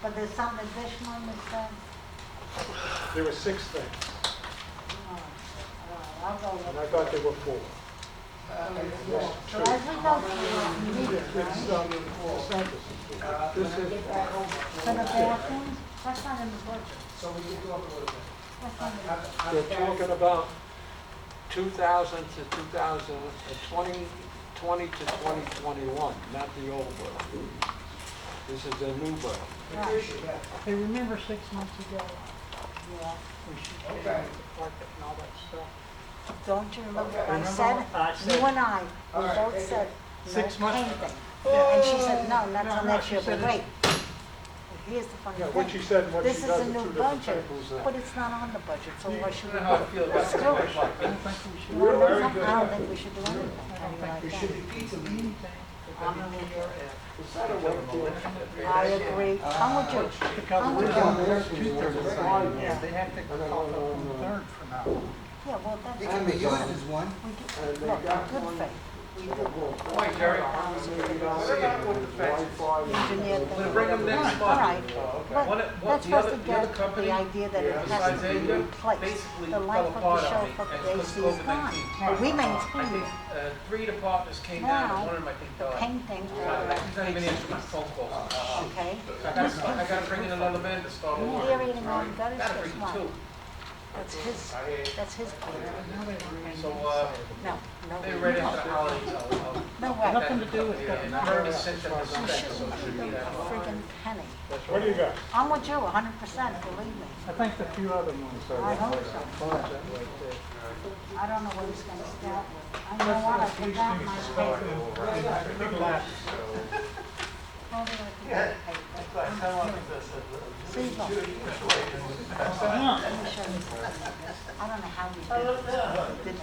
But there's something additional in this thing? There were 6 things, All right, I'll go and with I it. thought there were 4. So as we go through, we need it, It's, right? this is, For the bathrooms, that's not in the budget. So we can talk a little bit. That's not in the budget. They're talking about 2000 to 2020, 20 to 2021, not the old borough. This is the new borough. Right. Hey, remember 6 months ago, Yeah. we should Okay. get the carpet and all that stuff? Don't you remember what I Remember said? what I said? You and I, All we right, both take it. said, no 6 months ago. painting. And she said, no, not No, till no, next she year, said but it's- wait. Here's the funny yeah, what she thing. said and what This she is does a are 2 new different budget, things. but it's not on the budget, so why should we You know how I do feel it? about Let's the do paper it. clock. I don't think we should. We're very I good. don't think we should do anything. I don't think There we should should. be pizza meat. Anything I'm that in we are at. Is that a way to- I agree. I'm with you. Because I'm we're with on you. the 235, Yeah. they have to call up on the 3rd from now. Yeah, well, that's. It can be used as one. We do, And they look, got good one- faith. We did Wait, Jerry. engineer thing. Gonna bring them next All month. right, but One- that's the supposed to other- the other get company, the idea that it has besides to be Asia, replaced. basically The fell life of the apart on show me, for and the because AC of is gone. COVID-19. But we I maintain think it. 3 departments came down, Now, and one of them I think the died. painting, He's not even answering my phone calls. okay? I gotta bring in another man to start You over. aerating on gutters, Gotta guess bring what? two. That's his plan. So, No, no. they're ready after the holidays. No way. Nothing to do with Yeah, getting and I already sent them the We specs, shouldn't so it put should the be that. friggin' penny. What do you got? I'm with you 100%, believe me. I think the few other ones are. I hope like so. budget right there. I don't know what he's gonna start with. I know what, I put that in my paper. Big laps. How did I put that in paper? See, look. Let me show you something. I don't know how we did this.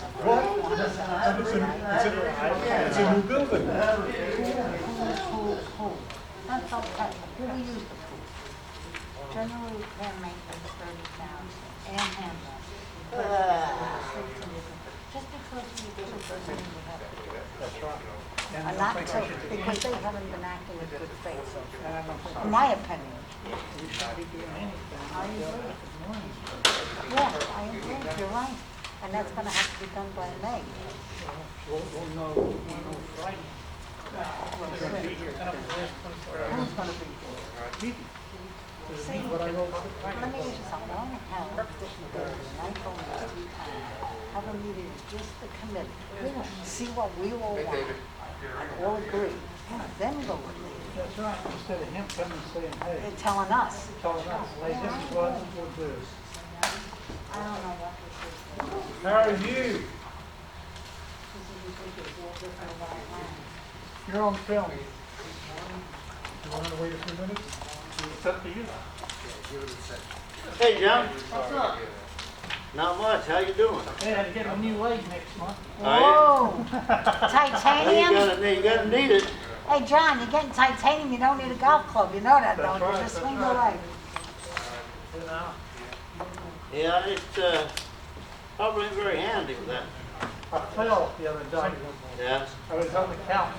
It's a new building. Pool. That's okay. We use the pool. General repair maintenance, 30,000, and handle. Just because we do it doesn't mean we have to do it. That's right. And I And don't not think so, we should be, because they haven't been acting in good faith so and far, I don't think in my opinion. we should be doing anything. I agree. Good morning. Yeah, I agree, you're right. And that's gonna have to be done by May. We'll know Friday. Who's gonna be here? See, let me ask you something, I want to have this meeting, and I told you this 3 times. Have a meeting with just the committee, see what we all want, and all agree, then go with it. That's right, instead of him coming and saying, hey, They're telling us. telling us, hey, this is what we'll do. I don't know what this is. How are you? This is ridiculous, all different about land. You're on film. You want to wait a few minutes? It's up to you. Hey, John. What's up? Not much. How you doing? They had to get a new leg next month. Whoa! You Titanium? gotta need it. Hey, John, you're getting titanium, you don't need a golf club, you know that, That's don't you? right, Just that's swing right. away. Yeah, it's probably ain't very handy with that. I fell the other day. Yeah. I was on the couch,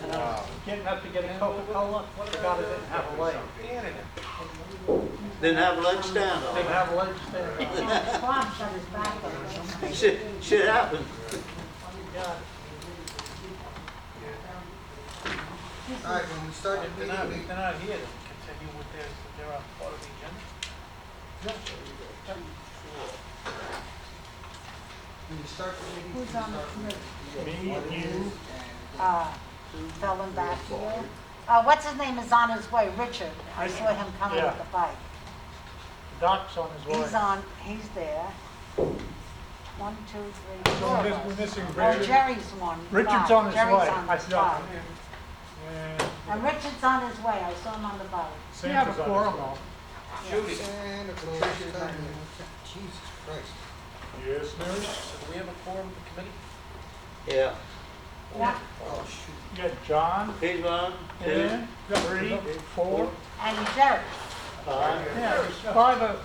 and I was getting up to get a Coca-Cola, forgot I didn't have a leg. Didn't have a leg to stand Didn't on. have a leg to stand on. Bob shut his back over. Shit happened. God. All right, when we start the They're not, meeting, they're not here to continue with their part of the agenda. when you start the meeting, Who's on the committee? Me and you. Fell in back here. What's his name is on his way, Richard. I saw him coming with the bike. Doc's on his way. He's on, he's there. 1, 2, 3, 4 So of we're us. missing Oh, Richard. Jerry's one. Richard's five. on his Jerry's way. on I the saw five. him. And Richard's on his way. I saw him on the bike. We have a Santa's on quorum his way. all. Judy, Santa Claus is coming. Jesus Christ. Yes, Mary? so do we have a quorum of the committee? Yeah. Yeah. Oh, shoot. You got John, He's 1, 2, Ed, 3, 4. And Jerry. 5. Yeah, there's five of us.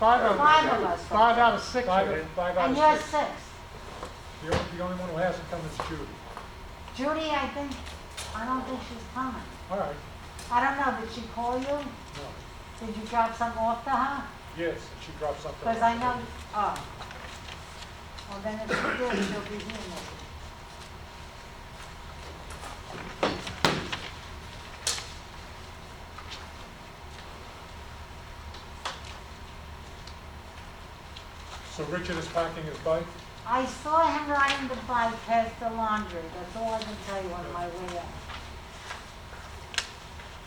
5 out of 6 Five are in. five out And of you're 6. 6. The only one who hasn't come is Judy. Judy, I don't think she's coming. All right. I don't know, did she call you? No. Did you drop something off to her? Yes, she dropped something. Because I know, oh. Well, then if she did, she'll be here next. So Richard is parking his bike? I saw him riding the bike past the laundry. That's all I can tell you on my way out.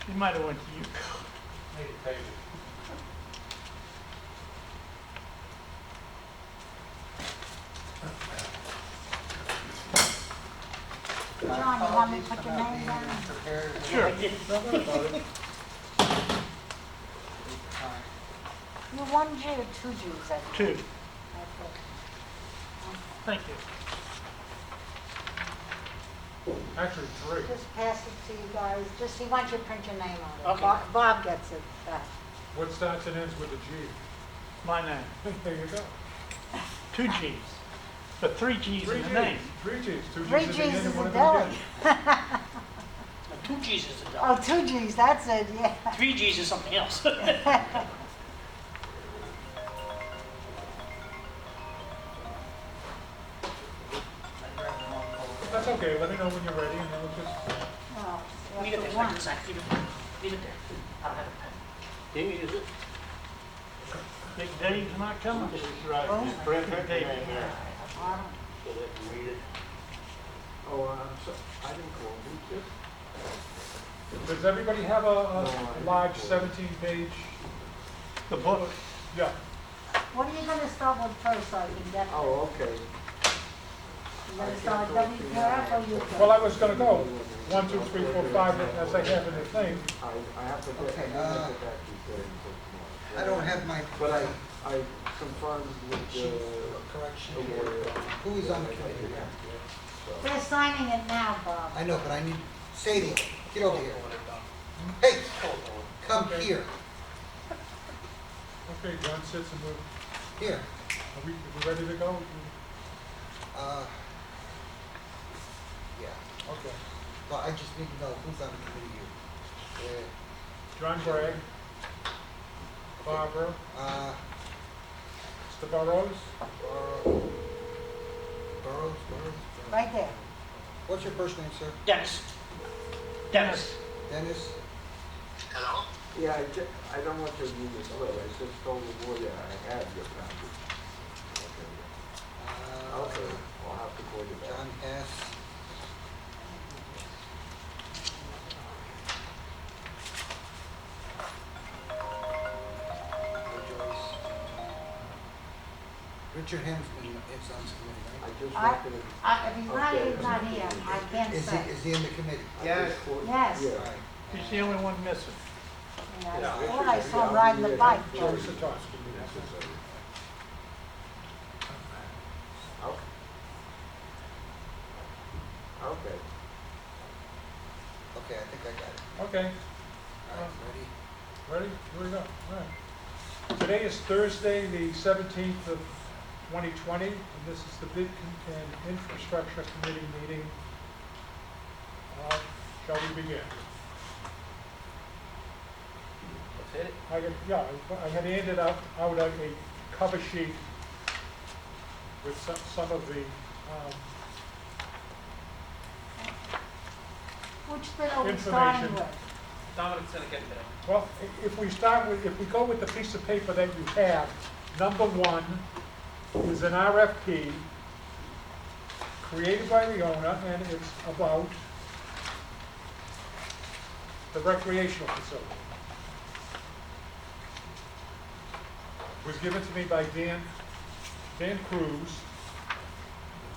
He might have went to you. Maybe. John, you want me to put your name down? Sure. Don't worry about it. You one G or two Gs? I think? Two. Okay. Thank you. Actually, three. Just pass it to you guys. Just, he wants you to print your name on it. Okay. Bob gets it back. What starts and ends with a G? My name. There you go. Two Gs. But three Gs Three in the Gs. name. 3 Gs. 2 Gs Three at the Gs end is and one a at the deli. beginning. Now, 2 G's is a Oh, dollar. two Gs, that's it, yeah. 3 G's is something else. That's okay, let me know when you're ready and then we'll just, Oh, you Leave it have there, to so I one. can sign. Leave it there. I don't have a pen. Can you use it? Big Dave's not coming. This is right, just print her name there, I don't- so they can read it. Oh, I didn't call him, just, does everybody have a large 17-page? The book. Yeah, What are you gonna start with first so I can get there? oh, okay. You gonna start WPF or you? well, I was gonna go 1, 2, 3, 4, 5, as I have in the thing. I have to get, Okay, I have to get back to you tomorrow. I don't have my But I confirmed with sheet the, of correction here. Who is on the committee here? They're signing it now, Bob. I know, but I need, Sadie, get over here. Hey, come here, Okay, John sits and we're, here. are we ready to go? Yeah, Okay. well, I just need to know who's on the committee here. John Gregg, Barbara, Mr. Burrows, Burrows. Right there. What's your first name, sir? Dennis. Dennis. Dennis? yeah, I don't want you to use this letter, I just told the board that I had your package. Okay, I'll have to call you back. John S. Joyce. Richard Hensman is on the committee, I right? just I- wanted to. If he's not here, he's not here. I can't Is say. he in the committee? Yes. Yes. Yeah. All right. He's the only one missing. Yeah, I thought I saw him riding the bike. Joe Satoshi. Okay. Okay. Okay, I think I got it. Okay, All right, ready? ready? Here we go. All right. Today is Thursday, the 17th of 2020, and this is the Bid and Infrastructure Committee meeting. Shall we begin? Let's hit it. I had handed out a cover sheet with some of the, Which bit are we starting Information. with? Dominic's gonna get there. well, if we go with the piece of paper that you have, number 1 is an RFP created by the owner, and it's about the recreational facility. It was given to me by Dan Cruz,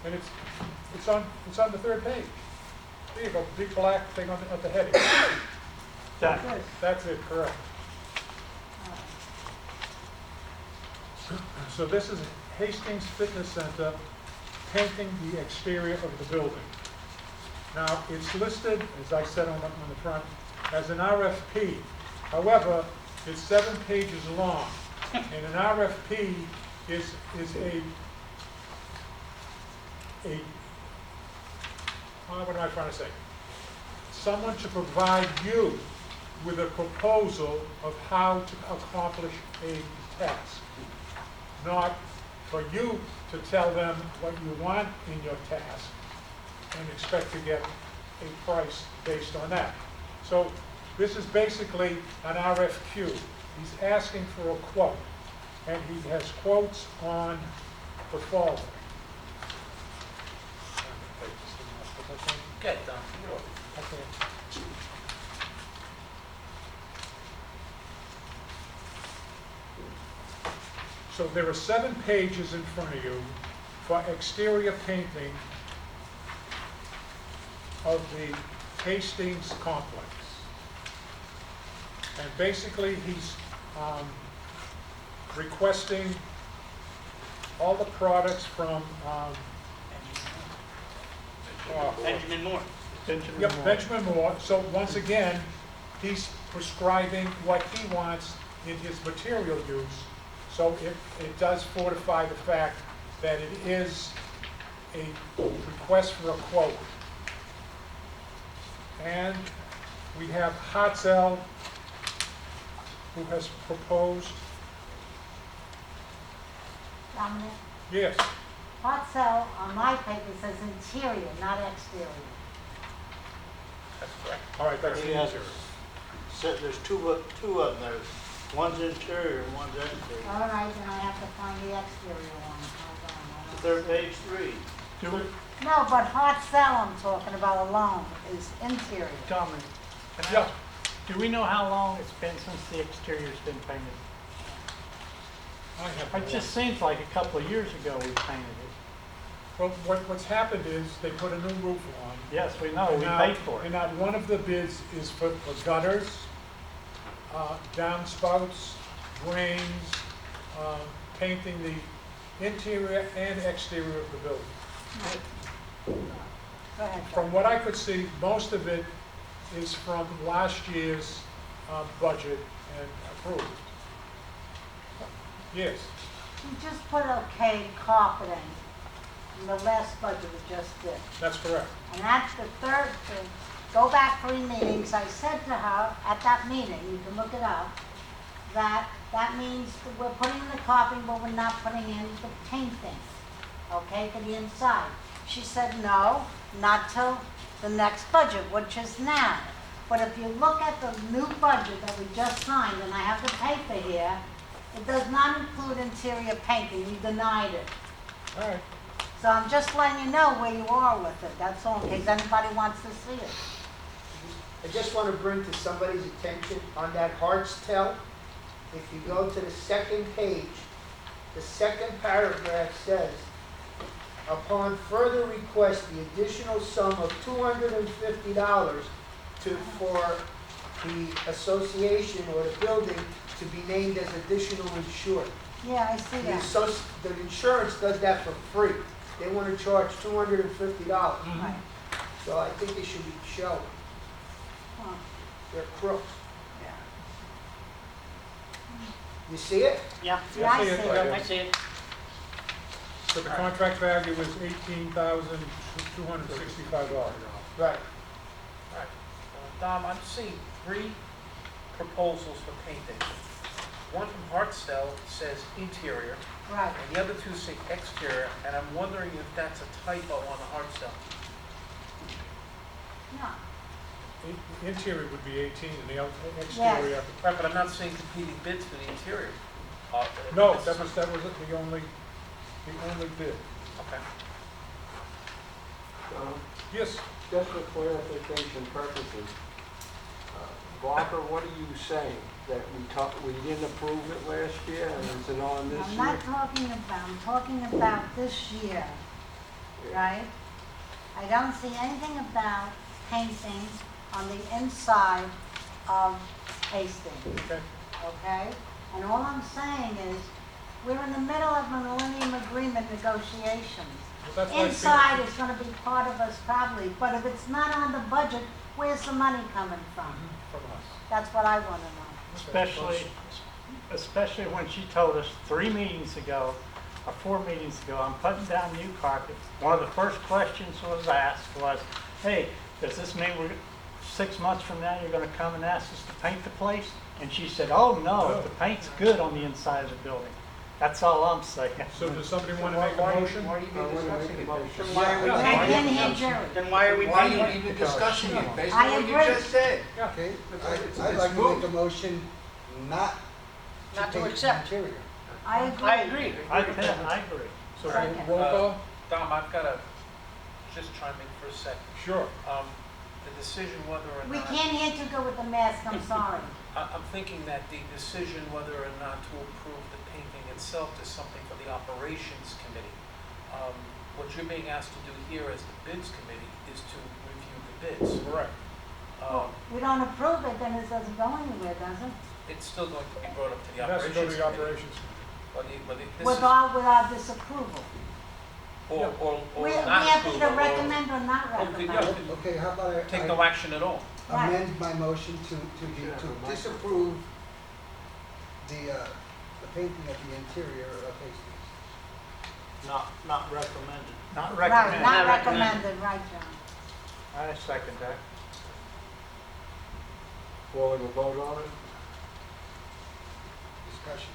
and it's on the 3rd page. There you go, big black thing at the heading. That. Good. That's it, correct. So this is Hastings Fitness Center, painting the exterior of the building. Now, it's listed, as I said on the front, as an RFP. However, it's 7 pages long, and an RFP is what am I trying to say? Someone to provide you with a proposal of how to accomplish a task. Not for you to tell them what you want in your task and expect to get a price based on that. So this is basically an RFQ. He's asking for a quote, and he has quotes on the following. Get done. Okay. So there are 7 pages in front of you for exterior painting of the Hastings complex. And basically, he's requesting all the products from Benjamin Moore. Benjamin Moore. So once again, he's prescribing what he wants in his material use. So it does fortify the fact that it is a request for a quote. And we have Hartzell, who has proposed, Dominic, yes, hot cell on my paper says interior, not exterior. That's correct. all right, that's He the has answer. said there's two of them there. One's interior and one's exterior. All right, then I have to find the exterior one. Hold on, I don't- Third page 3. No, but hot cell I'm talking about alone is interior. Dominic, can I Yeah. ask, do we know how long it's been since the exterior's been painted? I have It just seems like a couple of years ago we painted it. Well, what's happened is they put a new roof on. Yes, we know, And we now- paid for And it. now one of the bids is for gutters, downspouts, drains, painting the interior and exterior of the building. Go ahead, From John. what I could see, most of it is from last year's budget and approved. Yes, You just put okay carpeting in the last budget we just did. that's correct. And that's the third thing. Go back 3 meetings, I said to her at that meeting, you can look it up, that means that we're putting in the carpeting, but we're not putting in the painting, okay, for the inside. She said, no, not till the next budget, which is now. But if you look at the new budget that we just signed, and I have the paper here, it does not include interior painting, you denied it. All right. So I'm just letting you know where you are with it, that's all, in case anybody wants to see it. I just want to bring to somebody's attention on that Hartzell, if you go to the second page, the second paragraph says, upon further request, the additional sum of $250 for the association or the building to be named as additional insured. Yeah, I see that. The insurance does that for free. They want to charge $250. Right. So I think they should be shown. Huh. They're crooks. Yeah. You see it? Yeah. Yeah, I I see see it. it. I see it. So the contract value was $18,265. Right. Right. Dom, I'm seeing 3 proposals for painting. One from Hartsdale says interior, Right. and the other 2 say exterior, and I'm wondering if that's a typo on the Hartsdale. No. Interior would be 18 and the exterior. Right, but I'm not seeing competing bids for the interior. No, It's- that was the only bid. Okay. Yes, Just for clarification purposes, Barbara, what are you saying? That we didn't approve it last year, and is it on this I'm year? not talking about, I'm talking about this year, right? I don't see anything about painting on the inside of Hastings, okay. okay? And all I'm saying is, we're in the middle of a Millennium Agreement negotiations. Well, that's why it's Inside is gonna be part of us probably, but if it's not on the budget, where's the money coming from? From us. That's what I wanna know. Especially when she told us 3 meetings ago, or 4 meetings ago, I'm putting down new carpet. One of the first questions was asked was, hey, does this mean we're 6 months from now, you're gonna come and ask us to paint the place? And she said, oh, no, the paint's good on the inside of the building. That's all I'm saying. So does somebody want to make a motion? I want to make a motion. Then why are we, But I can't hear Jerry. then why are we Why are you painting? even discussing it based I on what you agree. just said? Okay, It's I'd like to moved. make a motion not Not to paint the accept. interior. I agree. I agree. I agree. So Second. roll call? Dom, I've got to just chime in for a second. Sure. The decision whether or We not... can't hear to go with the mask, I'm sorry. I'm thinking that the decision whether or not to approve the painting itself is something for the operations committee. What you're being asked to do here as the bids committee is to review the bids. Correct. We don't approve it, then it doesn't go anywhere, does it? It's still going to be brought up to the It has to go operations to the committee. operations. This With is, our disapproval. or We not have approve, to or- recommend or not Okay, recommend. yeah. Okay, how about Take I no action at all. amend my motion to disapprove the painting of the interior of Hastings. Not recommended. Not Right, recommended. not recommended, right, John. I second that. Calling a vote on it? Discussion.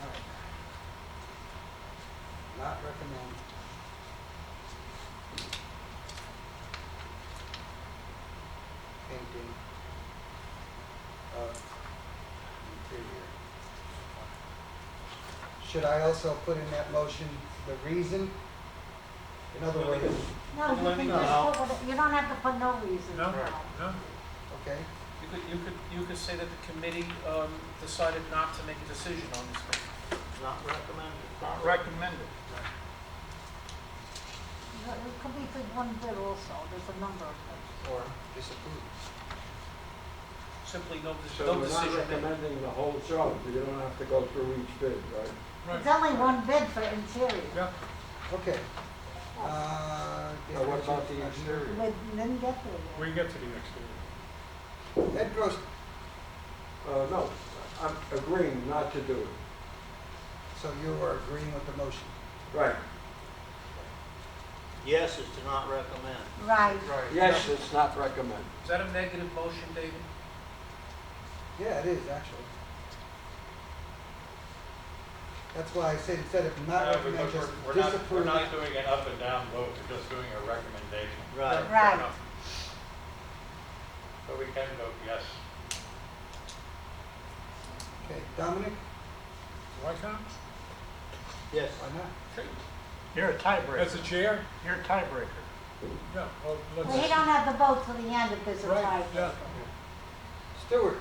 All right. Not recommend. Painting of interior. Should I also put in that motion the reason? In other words, No, you can No. just put, you don't have to put no reason. No, for it. no? okay, You could say that the committee decided not to make a decision on this matter. Not recommended. Not recommended. It could be for one bid also, there's a number of them. or disapprove. Simply no So we're not decision made. recommending the whole job, you don't have to go through each bid, right? It's only one bid for interior. Yeah. Okay. Now what about the exterior? We didn't get there yet. We get to the exterior. Ed Gross, No, I'm agreeing not to do it. so you are agreeing with the motion? Right. Yes is to not recommend. Right. Yes, it's not recommended. Is that a negative motion, David? Yeah, it is, actually. That's why I said instead of not recommend, just We're disapprove. not doing an up and down vote, we're just doing a recommendation. Right. Fair Right. enough. So we can vote yes. Okay, Dominic, Why can't? Yes. why not? You're a As tiebreaker. the chair? You're a tiebreaker. Yeah, well, let's. Well, he don't have to vote till the end if there's a Right, tie. yeah. Stewart,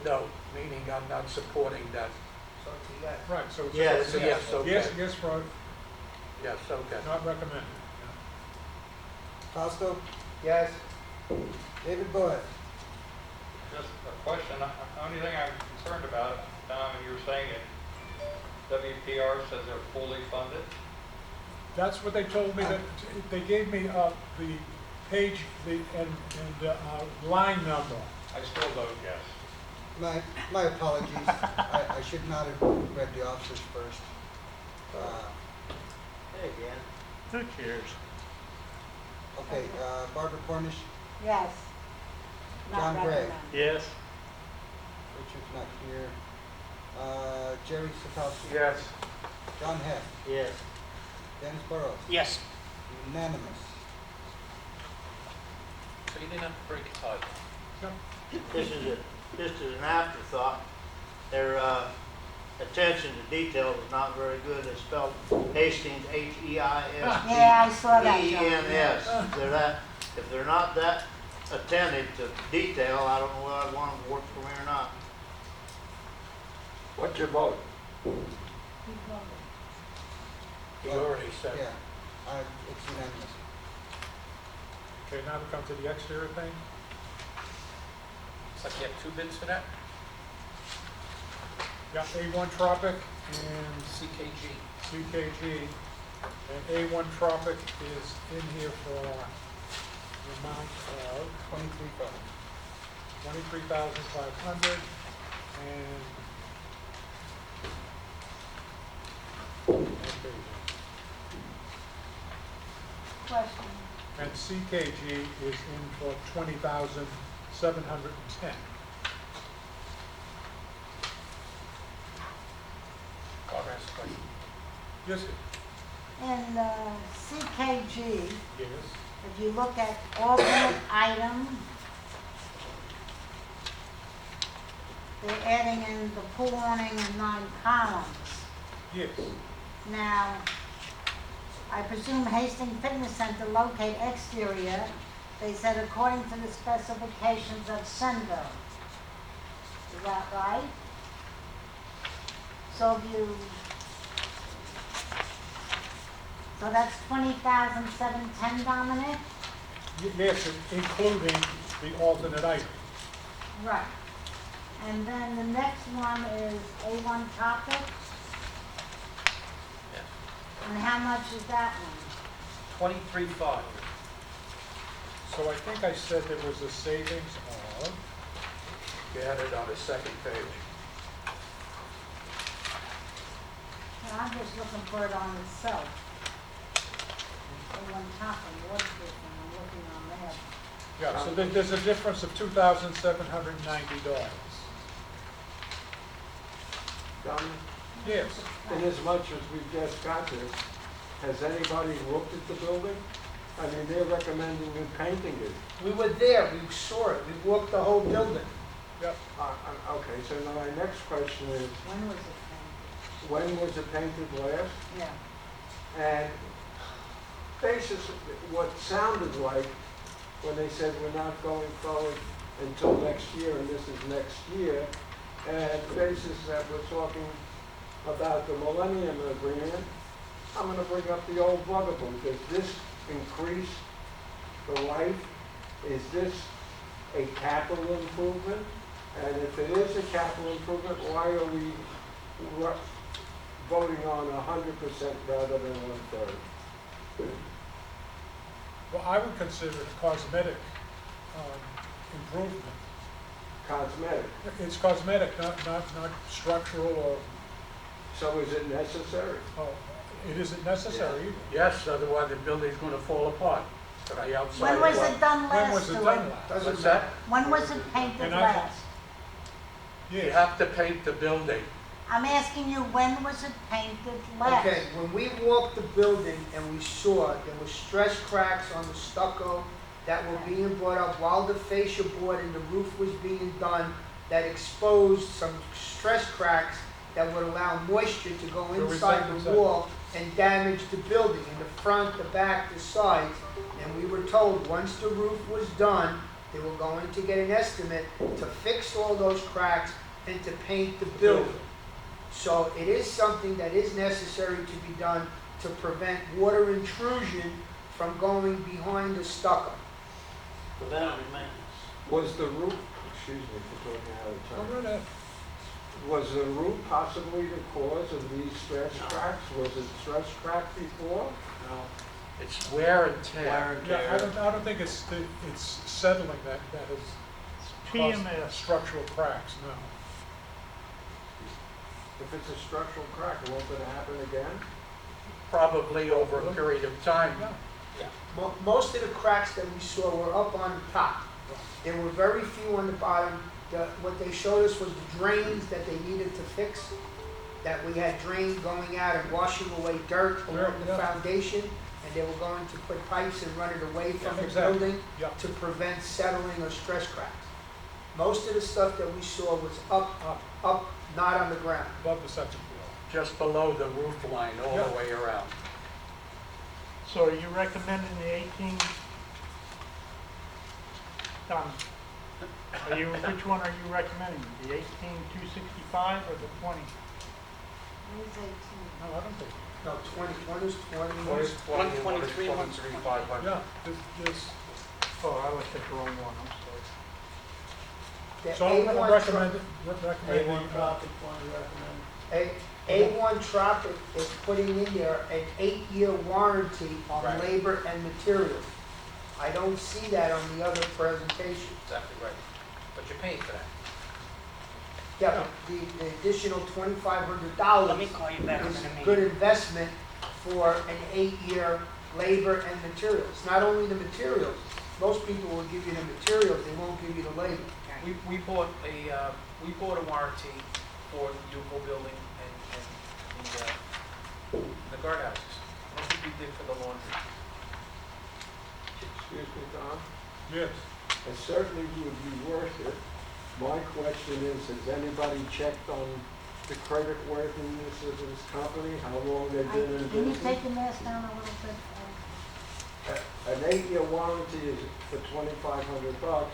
No, meaning I'm not supporting that. so it's a yes. Right, so it's. Yes. it's a Yes, okay. Yes, yes, for, Yes, okay. not recommended. Fausto, Yes, David Boyd, Just a question, the only thing I'm concerned about, Tom, and you were saying it, WPR says they're fully funded. That's what they told me, that, they gave me, the page, and line number. I still vote yes. my apologies. I should not have read the officers first. Hey, again. Who cares? Okay, Barbara Cornish, Yes. Not John Gray. recommended. Yes. Richard's not here. Jerry Sapowski. Yes. John Heck, Yes. Dennis Burrows, Yes. unanimous. So you didn't have to break a tie. This is an afterthought. Their attention to detail is not very good. It's spelled Hastings, Hastings. Yeah, I saw that, John. ENS. If they're not that attentive to detail, I don't know whether I'd want them to work for me or not. What's your vote? You already said. Yeah, it's unanimous. Okay, now we come to the exterior thing. It's like you have two bids for that? Got A1 Tropic and CKG. CKG. And A1 Tropic is in here for the amount of 23,500. $23,500 and question. And CKG is in for 20,710. Barbara has a question. Yes, sir. In CKG, Yes. if you look at alternate item, they're adding in the pool awning and 9 columns. Yes. Now, I presume Hastings Fitness Center locate exterior, they said according to the specifications of Sendo. Is that right? So that's 20,710, Dominic? Yes, including the alternate item. Right. And then the next one is A1 topic, Yes. and how much is that one? 23.5. So I think I said there was a savings of, You had it on the second page. And I'm just looking for it on itself. A1 topic, what's this one? I'm looking on there. yeah, so there's a difference of $2,790. Done? Yes. In as much as we've just got this, has anybody looked at the building? I mean, they're recommending you painting it. We were there, we saw it, we walked the whole building. Yep. Okay, so now my next question is, When was it when was it painted last? painted? Yeah. And basically, what sounded like, when they said we're not going forward until next year, and this is next year, and basis that we're talking about the Millennium Agreement, I'm gonna bring up the old bugaboo. Does this increase the life? Is this a capital improvement? And if it is a capital improvement, why are we voting on 100% rather than 1/3? Well, I would consider it a cosmetic improvement. Cosmetic. It's cosmetic, not structural or, So is it necessary? it isn't necessary either. Yes, otherwise the building's gonna fall apart. But I outside. When was it done When last, was it Stuart? done last? What's that? When was it painted And I- last? You Yes. have to paint the building. I'm asking you, when was it painted last? Okay, when we walked the building and we saw there were stress cracks on the stucco that were being brought up while the fascia board and the roof was being done, that exposed some stress cracks that would allow moisture to go inside the wall and damage the building, in the front, the back, the sides. And we were told, once the roof was done, they were going to get an estimate to fix all those cracks and to paint the building. So it is something that is necessary to be done to prevent water intrusion from going behind the stucco. Preventative maintenance. Was the roof, excuse me for talking out of Oh, turn, no, no. was the roof possibly the cause of these stress cracks? Was it stress cracked before? No. It's wear and tear. Wear and Yeah, I tear. don't think it's settling that has caused PMS. structural cracks, no. If it's a structural crack, won't it happen again? Probably over a period of time. Yeah. Most of the cracks that we saw were up on the top. There were very few on the bottom. What they showed us was the drains that they needed to fix, that we had drains going out and washing away dirt along the Yeah. foundation, and they were going to put pipes and run it away from the Exactly. building Yeah. to prevent settling or stress cracks. Most of the stuff that we saw was up, not on the ground. Above the second floor. Just below the roof line, all Yeah. the way around. So are you recommending the 18? Don, which one are you recommending? The 18,265 or the 20? Who's 18? No, I don't think, No, 20, one is 20. 123, 123,500. yeah, this, Oh, I looked at the wrong one, I'm sorry. The so I'm A1 recommending, A1 Tropic is putting in there an 8-year warranty on Right. labor and materials. I don't see that on the other presentation. Exactly right. But you're paying for that. Yeah, but the additional $2,500 Let me call you back in is a a minute. good investment for an 8-year labor and materials. Not only the materials, most people will give you the materials, they won't give you the labor. We bought a warranty for the Ducal building and the guardhouses. I don't think we did for the laundry. Excuse me, Tom? Yes. It certainly would be worth it. My question is, has anybody checked on the credit worthiness of this company, how long they've been in Can you business? take the mask down a little bit? An 8-year warranty is for $2,500.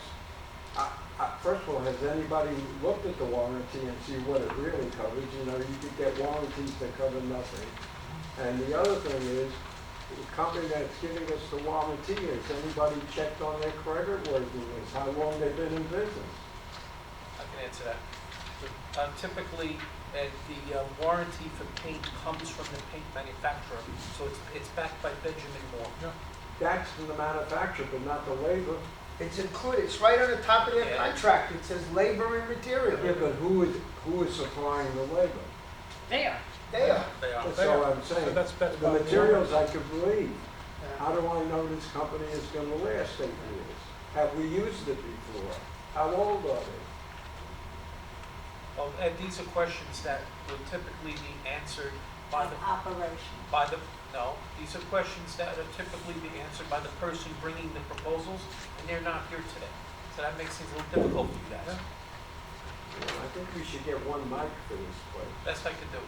First of all, has anybody looked at the warranty and see what it really covers? You know, you could get warranties that cover nothing. And the other thing is, the company that's giving us the warranty, has anybody checked on their credit worthiness, how long they've been in business? I can answer that. Typically, the warranty for paint comes from the paint manufacturer, so it's backed by Benjamin Moore. That's from the manufacturer, but not the labor. It's included, it's right on the top of their Yeah. contract, it says labor and material. Yeah, but who is supplying the labor? They are. They are. That's all I'm So saying. that's The materials I could believe. How do I know this company is gonna last 8 years? Have we used it before? How old are they? Well, Ed, these are questions that would typically be answered by the, Operation. no, these are questions that are typically be answered by the person bringing the proposals, and they're not here today. So that makes things a little difficult for you guys. You know, I think we should get one mic for this place. Best I could do.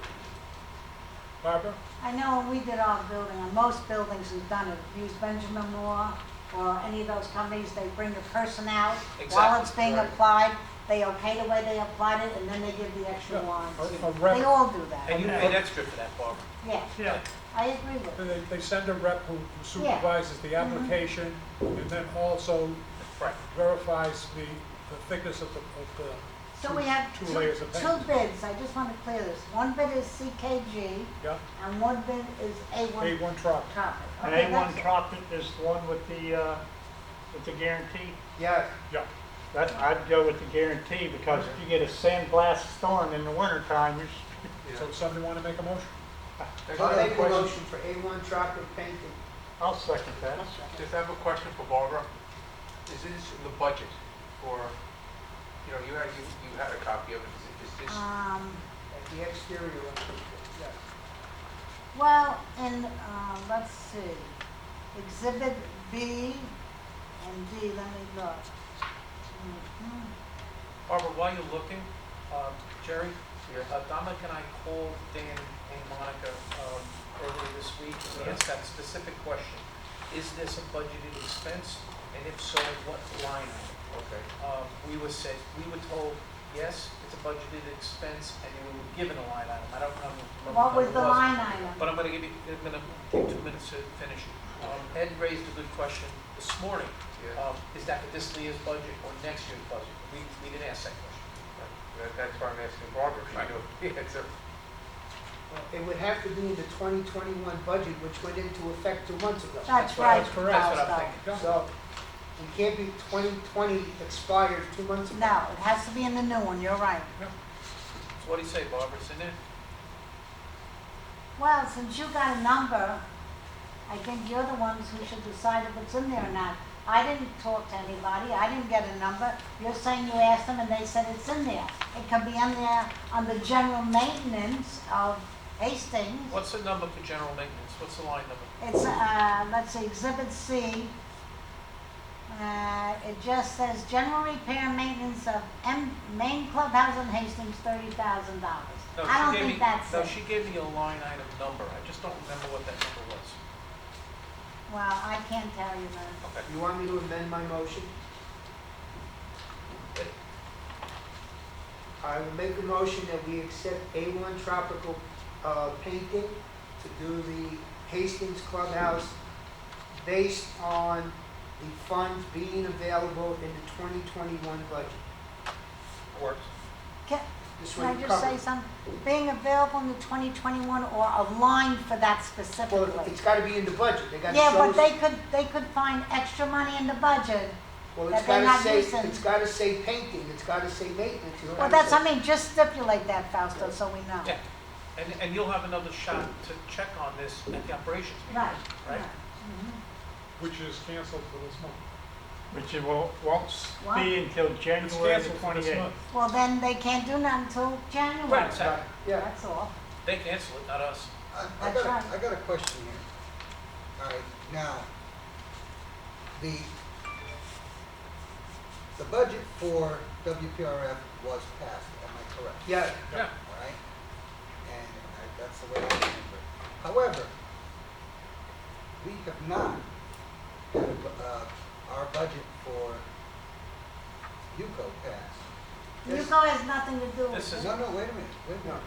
Barbara? I know when we did our building, and most buildings who've done it, use Benjamin Moore or any of those companies, they bring the person out while it's being Right. applied, they okay the way they applied it, and then they give the extra Yeah. warranty. A rep- They all do that. And you paid extra for that, Barbara. Yeah, Yeah. I agree with it. They send a rep who supervises the application and then also Right. verifies the thickness of the So we have two layers of two paint. bids, I just want to clear this. One bid is CKG, Yeah, and one bid is A1 A1 truck. Tropic. And Okay, A1 that's it. Tropic is the one with the guarantee. Yeah, Yeah. I'd go with the guarantee because if you get a sandblast storm in the wintertime, So somebody want to make a motion? I'll make a motion for A1 Tropic painting. I'll second that. Just have a question for Barbara. Is this in the budget for, you know, you had a copy of it. Is this, At the exterior, yeah. Well, in, let's see, Exhibit B and D, let me look. Mhm. Barbara, while you're looking, Jerry, Dominic and I called Dan and Monica earlier this week, and we asked that specific question. Is this a budgeted expense? And if so, what line item? okay. We were told, yes, it's a budgeted expense, and we were given a line item. I don't remember. What was it the line item? But I'm gonna give 2 minutes to finish. Ed raised a good question this morning. Yeah. Is that for this year's budget or next year's budget? We didn't ask that question. That's why I'm asking Barbara. She Right. knows the answer. It would have to be in the 2021 budget, which went into effect 2 months ago. That's right. That's correct. That's what I'm Fausto. thinking. So, we can't be 2020 expired 2 months ago. No, it has to be in the new one, you're right. So what do you say, Barbara? It's in there? Well, since you got a number, I think you're the ones who should decide if it's in there or not. I didn't talk to anybody, I didn't get a number. You're saying you asked them and they said it's in there. It could be in there under general maintenance of Hastings. What's the number for general maintenance? What's the line number? It's, let's see, Exhibit C. It just says general repair and maintenance of main clubhouse in Hastings, $30,000. No, I don't she gave think me- that's No, it. she gave me a line item number. I just don't remember what that number was. Well, I can't tell you that. Okay. You want me to amend my motion? I will make a motion that we accept A1 Tropical Painting to do the Hastings Clubhouse based on the funds being available in the 2021 budget. Works. Can This can I way you just cover say it. something? Being available in the 2021 or a line for that Well, specifically? it's gotta be in the budget, they gotta Yeah, show but us. they could find extra money in the budget. Well, that it's they're gotta not say, using. it's gotta say painting, it's gotta say maintenance. You don't Well, have to that's, I say- mean, just stipulate that, Fausto, so we know. Yeah. And you'll have another shot to check on this at the operations meeting. Right, Right? right. which is canceled for this month. Which it won't be until It's January the canceled for this 28th. month. Well, then they can't do nothing until January. Right, exactly. Yeah. That's all. They cancel it, not us. I That's got, right. I got a question here. All right, now, the budget for WPRF was passed, am I correct? Yeah, Yeah. All right? And that's the way I remember it. However, we have not had our budget for UCO passed. UCO has nothing to do with This it. is- No, no, wait a minute, wait a minute.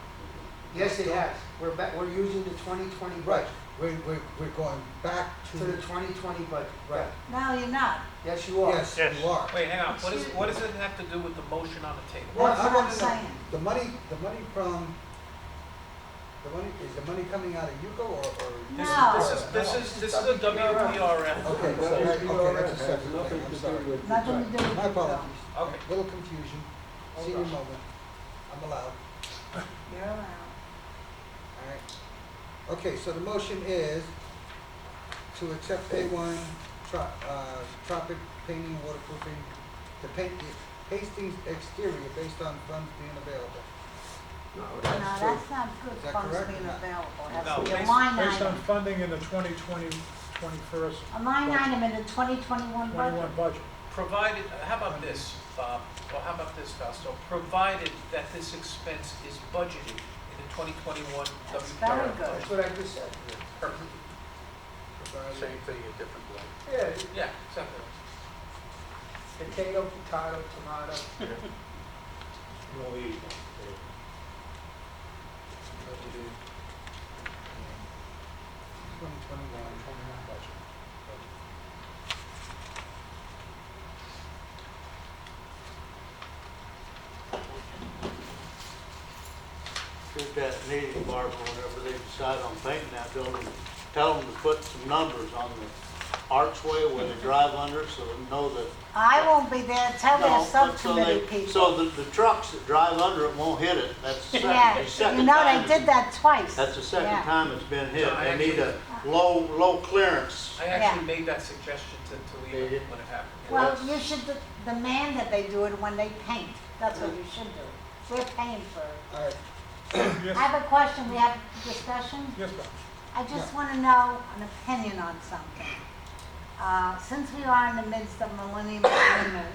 yes, it has. We're using the 2020 Right, budget, we're going back to the 2020 budget. Right. No, you're not. Yes, you are. Yes, Yes. you are. Wait, hang on, what does it have to do with the motion on the table? Well, That's I what wanna I'm know, saying. is the money coming out of UCO or? No. This is a WPRF. Okay, so, okay, that's a separate thing, I'm sorry. Nothing to do with My UCO. apologies. Okay. Little confusion, senior moment, I'm allowed, You're around. all right? Okay, so the motion is to accept A1 Tropic Painting and Waterproofing to paint the Hastings exterior based on funds being available. No, No, that's that's not good Is that funds correct? being available. It has No, to be a based- line Based on item. funding in the 2020, 21st, A line item in the 2021 budget. 21 budget. Provided, how about this, Bob, or how about this, Fausto? Provided that this expense is budgeted in the 2021 That's very WPRF good. That's budget. what I just said. Perfect. Same thing a different way. Yeah, Yeah, exactly. potato, potato, tomato. No eat. Budgeted in 2021 budget. At that meeting, Barbara, whenever they decide on painting that building, tell them to put some numbers on the archway where they drive under so they know that. I won't be there. Tell their No, but subcommittee people. So the trucks that drive under it won't hit it. That's the Yeah, second you know, time they did that twice. That's the second Yeah. time it's been hit. No, I They need a actually- low clearance. I actually made that suggestion to Leo Did you? when it happened. Well, you should demand that they do it when they paint. That's what you should do. We're paying for it. All right, I Yes, have a question. We have discussion? yes, Bob. I just want to know an opinion on something. Since we are in the midst of Millennium Agreement,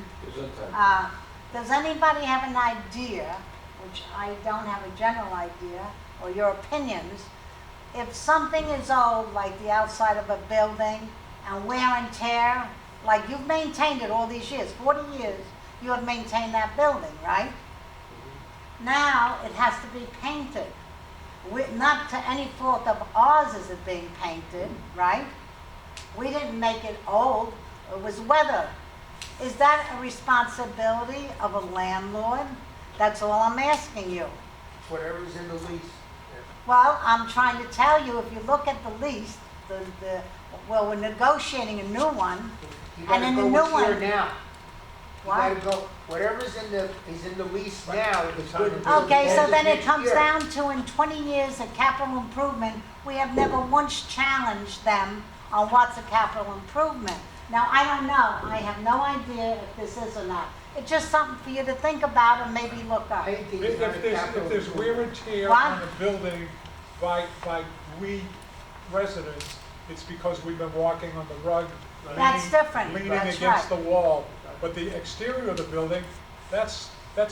does anybody have an idea, which I don't have a general idea, or your opinions, if something is old, like the outside of a building, and wear and tear, like you've maintained it all these years, 40 years, you have maintained that building, right? Now, it has to be painted. Not to any fault of ours is it being painted, right? We didn't make it old, it was weather. Is that a responsibility of a landlord? That's all I'm asking you. Whatever's in the lease. Well, I'm trying to tell you, if you look at the lease, well, we're negotiating a new one. You And gotta in the go new what's here one- now. You What? gotta go, whatever's is in the lease now is good. until the Okay, so end of then it next comes year. down to in 20 years of capital improvement, we have never once challenged them on what's a capital improvement. Now, I don't know, I have no idea if this is or not. It's just something for you to think about and maybe look up. Painting If is not a if capital there's wear improvement. and tear What? on the building by we residents, it's because we've been walking on the rug. That's leaning- different. Leaning That's against the right. wall. But the exterior of the building, that's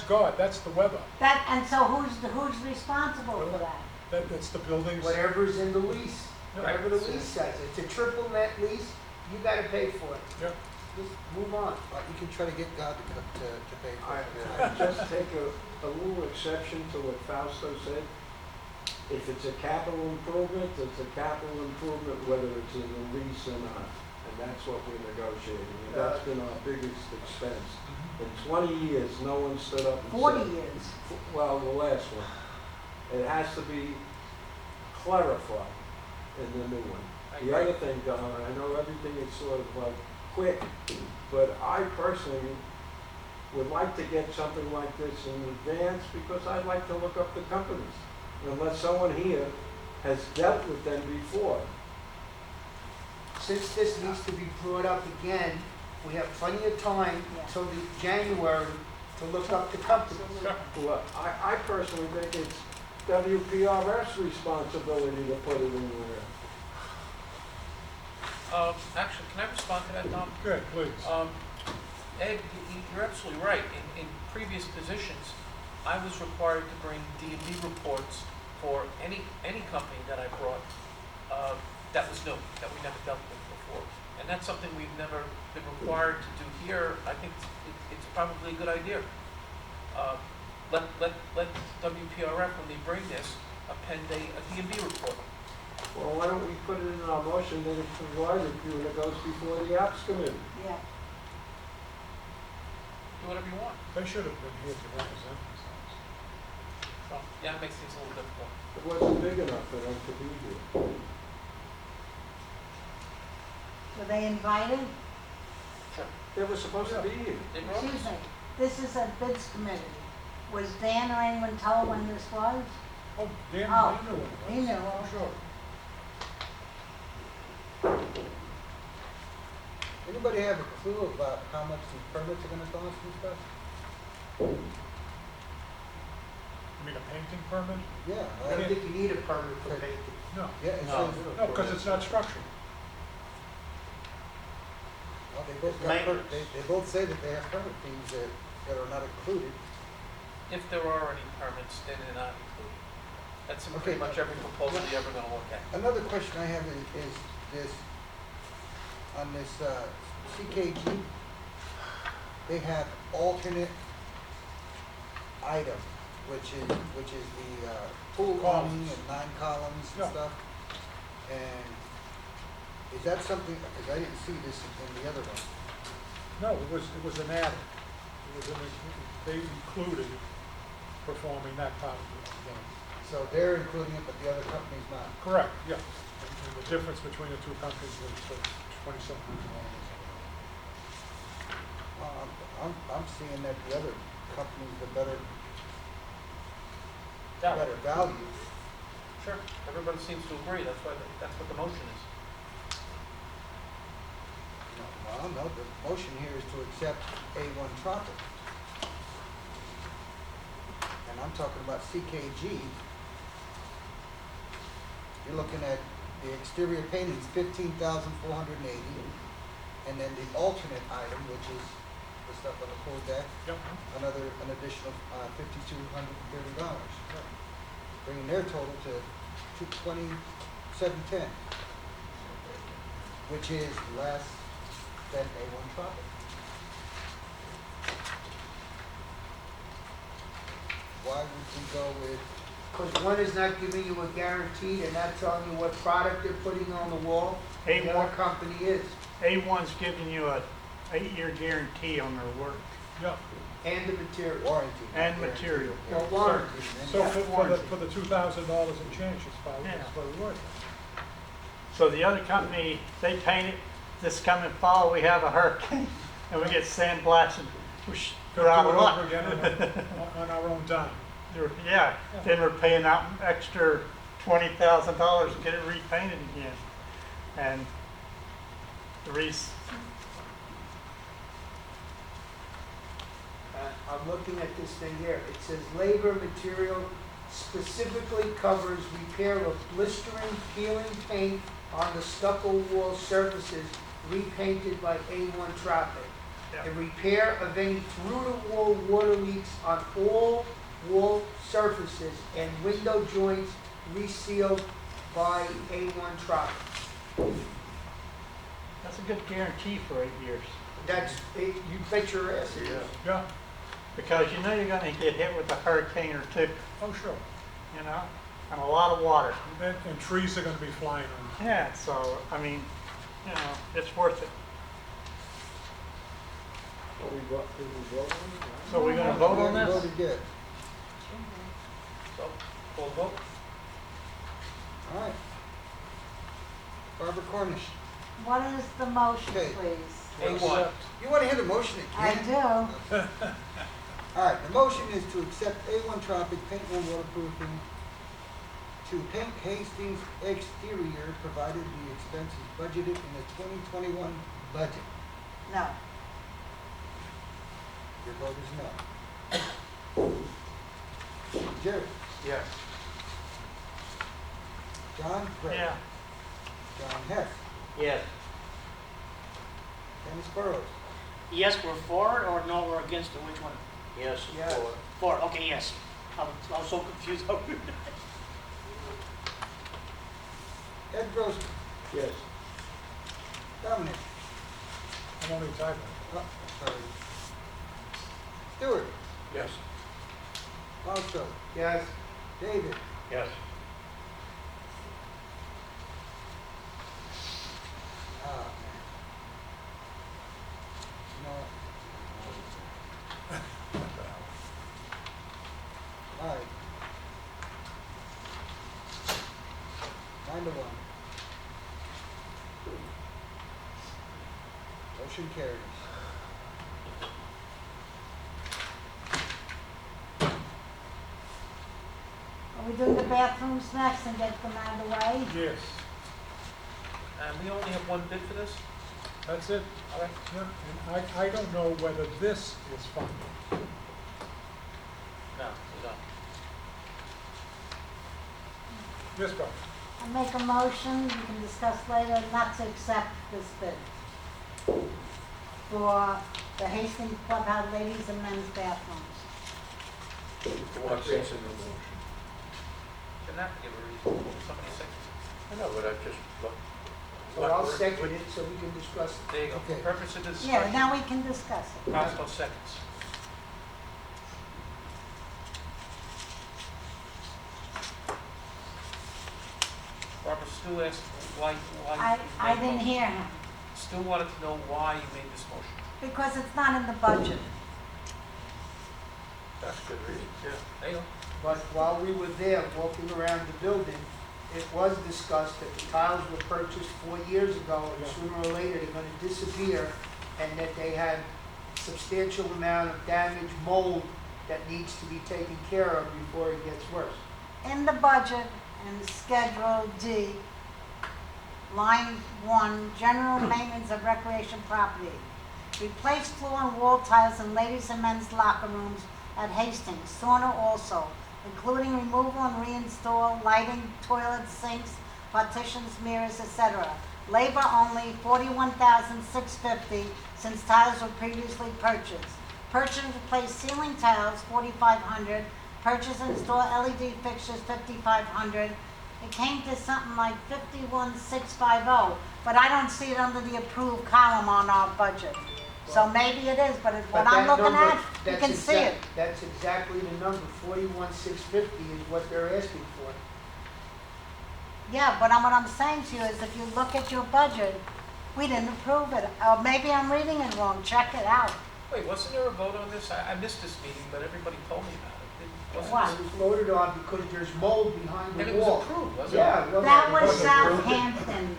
God, that's the weather. And so who's responsible for that? That's the building's. Whatever's in the lease, Yeah. whatever the lease says. It's a triple net lease, you gotta pay for it. Yeah. Just move on. you can try to get God to pay for it. I just take a little exception to what Fausto said. If it's a capital improvement, it's a capital improvement whether it's in the lease or not. And that's what we're negotiating, and that's been our biggest expense. In 20 years, no one stood up and said. 40 years. Well, the last one. It has to be clarified in the new one. The other thing, Don, I know everything is sort of like quick, but I personally would like to get something like this in advance because I'd like to look up the companies. Unless someone here has dealt with them before. since this needs to be brought up again, we have plenty of time till the January to look up the company. Well, I personally think it's WPRF's responsibility to put it in there. Actually, can I respond to that, Tom? Good, please. Ed, you're absolutely right. In previous positions, I was required to bring D&D reports for any company that I brought that was new, that we never dealt with before. And that's something we've never been required to do here. I think it's probably a good idea. Let WPRF, when they bring this, append a D&D report. Well, why don't we put it in our motion that it's provided to you and it goes before the apps committee? Yeah. Do whatever you want. They should have been here to represent themselves. So, yeah, it makes things a little difficult. It wasn't big enough for them to be here. Were they invited? They were supposed to be here. They brought Excuse this. me, this is a bids committee. Was Dan or anyone told when this was? Oh, Dan, Oh, they knew it. he knew. Oh, sure. Anybody have a clue about how much these permits are gonna cost and stuff? You mean a painting permit? Yeah, I don't think you need a permit for painting. No. yeah, it No. says, No, because it's not structural. well, they both got, Maintenance. they both say that they have permit fees that are not included. If there are any permits, then they're not included. That's in pretty Okay. much every proposal you're ever gonna look at. Another question I have is this, on this, CKG, they have alternate item, which is the, pool Columns. awning and 9 columns and Yeah. stuff. And is that something, because I didn't see this in the other one. No, it was an add. It was they included performing that part of the game. So they're including it, but the other company's not. Correct, yeah. And the difference between the two companies was $2,700. I'm seeing that the other company's the better Yeah, value. sure. Everybody seems to agree. That's why, that's what the motion is. Well, no, the motion here is to accept A1 Tropic. And I'm talking about CKG. You're looking at the exterior painting is $15,480, and then the alternate item, which is the stuff on the pool deck, Yep. an additional $5,230, bringing their total to $227.10, which is less than A1 Tropic. Why would we go with? Because one is not giving you a guarantee, they're not telling you what product they're putting on the wall. The other A1, company is, A1's giving you a 8-year guarantee on their work. Yeah. and the material. Warranty. And material. Well, warranty. So warranty. for the $2,000 in change, it's probably worth it. So the other company, they paint it, this coming fall, we have a hurricane, and we get sandblasted, which Could we're out do of it luck. over again on our own dime. Yeah, then we're paying out an extra $20,000 to get it repainted again. And the I'm looking at this thing here. It says labor material specifically covers repair of blistering, peeling paint on the stucco wall surfaces repainted by A1 Tropic. Yeah. The repair of any through-the-wall water leaks on all wall surfaces and window joints resealed by A1 Tropic. That's a good guarantee for 8 years. That's, you bet your ass it is. Yeah. Because you know you're gonna get hit with a hurricane or two, Oh, sure. you know, and a lot of water. And trees are going to be flying around. Yeah, so, I mean, you know, it's worth it. Did we vote on it? So we're gonna vote on We this? voted good. So, full vote? All right. Barbara Cornish, What is the motion, Okay. please? A1. you want to hear the motion I again? do. All right, the motion is to accept A1 Tropic paint and waterproofing to paint Hastings exterior, provided the expense is budgeted in the 2021 budget. No. Your vote is no. Jerry? Yes. John? Craig? Yeah. John Hess? Yes. Dennis Burrows? Yes, we're for it, or no, we're against it, which one? Yes, Yes. for. For, it. Okay, yes. I was so confused. Ed Grossman? Yes. Dominic? I'm only typing. Oh, sorry. Stewart? Yes. Fausto? Yes. David? Yes. Ah, man. You know what? All right. 9-1. Motion carries. Are we doing the bathrooms next and get them out of the way? Yes, And we only have one bid for this? that's it. All right. Yeah, and I don't know whether this is funded. No, we don't. Yes, Bob? I make a motion, we can discuss later, not to accept this bid for the Hastings Clubhouse ladies and men's bathrooms. What reason the motion? Can that give a reason? Somebody second. I know, but I just, look. So I'll second it so we can discuss it. There you go. Okay. For purpose of this Yeah, discussion, now we can discuss it. Costello seconds. Barbara, Stu asked why. I didn't hear him, Stu wanted to know why you made this motion. because it's not in the budget. That's good reason. Yeah. There you go. But while we were there, walking around the building, it was discussed that the tiles were purchased 4 years ago, and sooner or later they're gonna disappear, and that they had substantial amount of damage, mold, that needs to be taken care of before it gets worse. In the budget, in Schedule D, line 1, general maintenance of recreation property. Replace floor and wall tiles in ladies and men's locker rooms at Hastings, sauna also, including removal and reinstall lighting, toilets, sinks, partitions, mirrors, etc. Labor only, $41,650 since tiles were previously purchased. Purchase and replace ceiling tiles, $4,500. Purchase and install LED fixtures, $5,500. It came to something like $51,650, but I don't see it under the approved column on our budget. So maybe it is, but what I'm that looking number, at, you that's can see it. That's exactly the number, 41,650 is what they're asking for. Yeah, but what I'm saying to you is if you look at your budget, we didn't approve it. Or maybe I'm reading it wrong, check it out. Wait, wasn't there a vote on this? I missed this meeting, but everybody told me about it. Wasn't What? this- It was voted on because there's mold behind And the it was wall. approved, wasn't it? Yeah, well, That was wasn't approved. Southampton.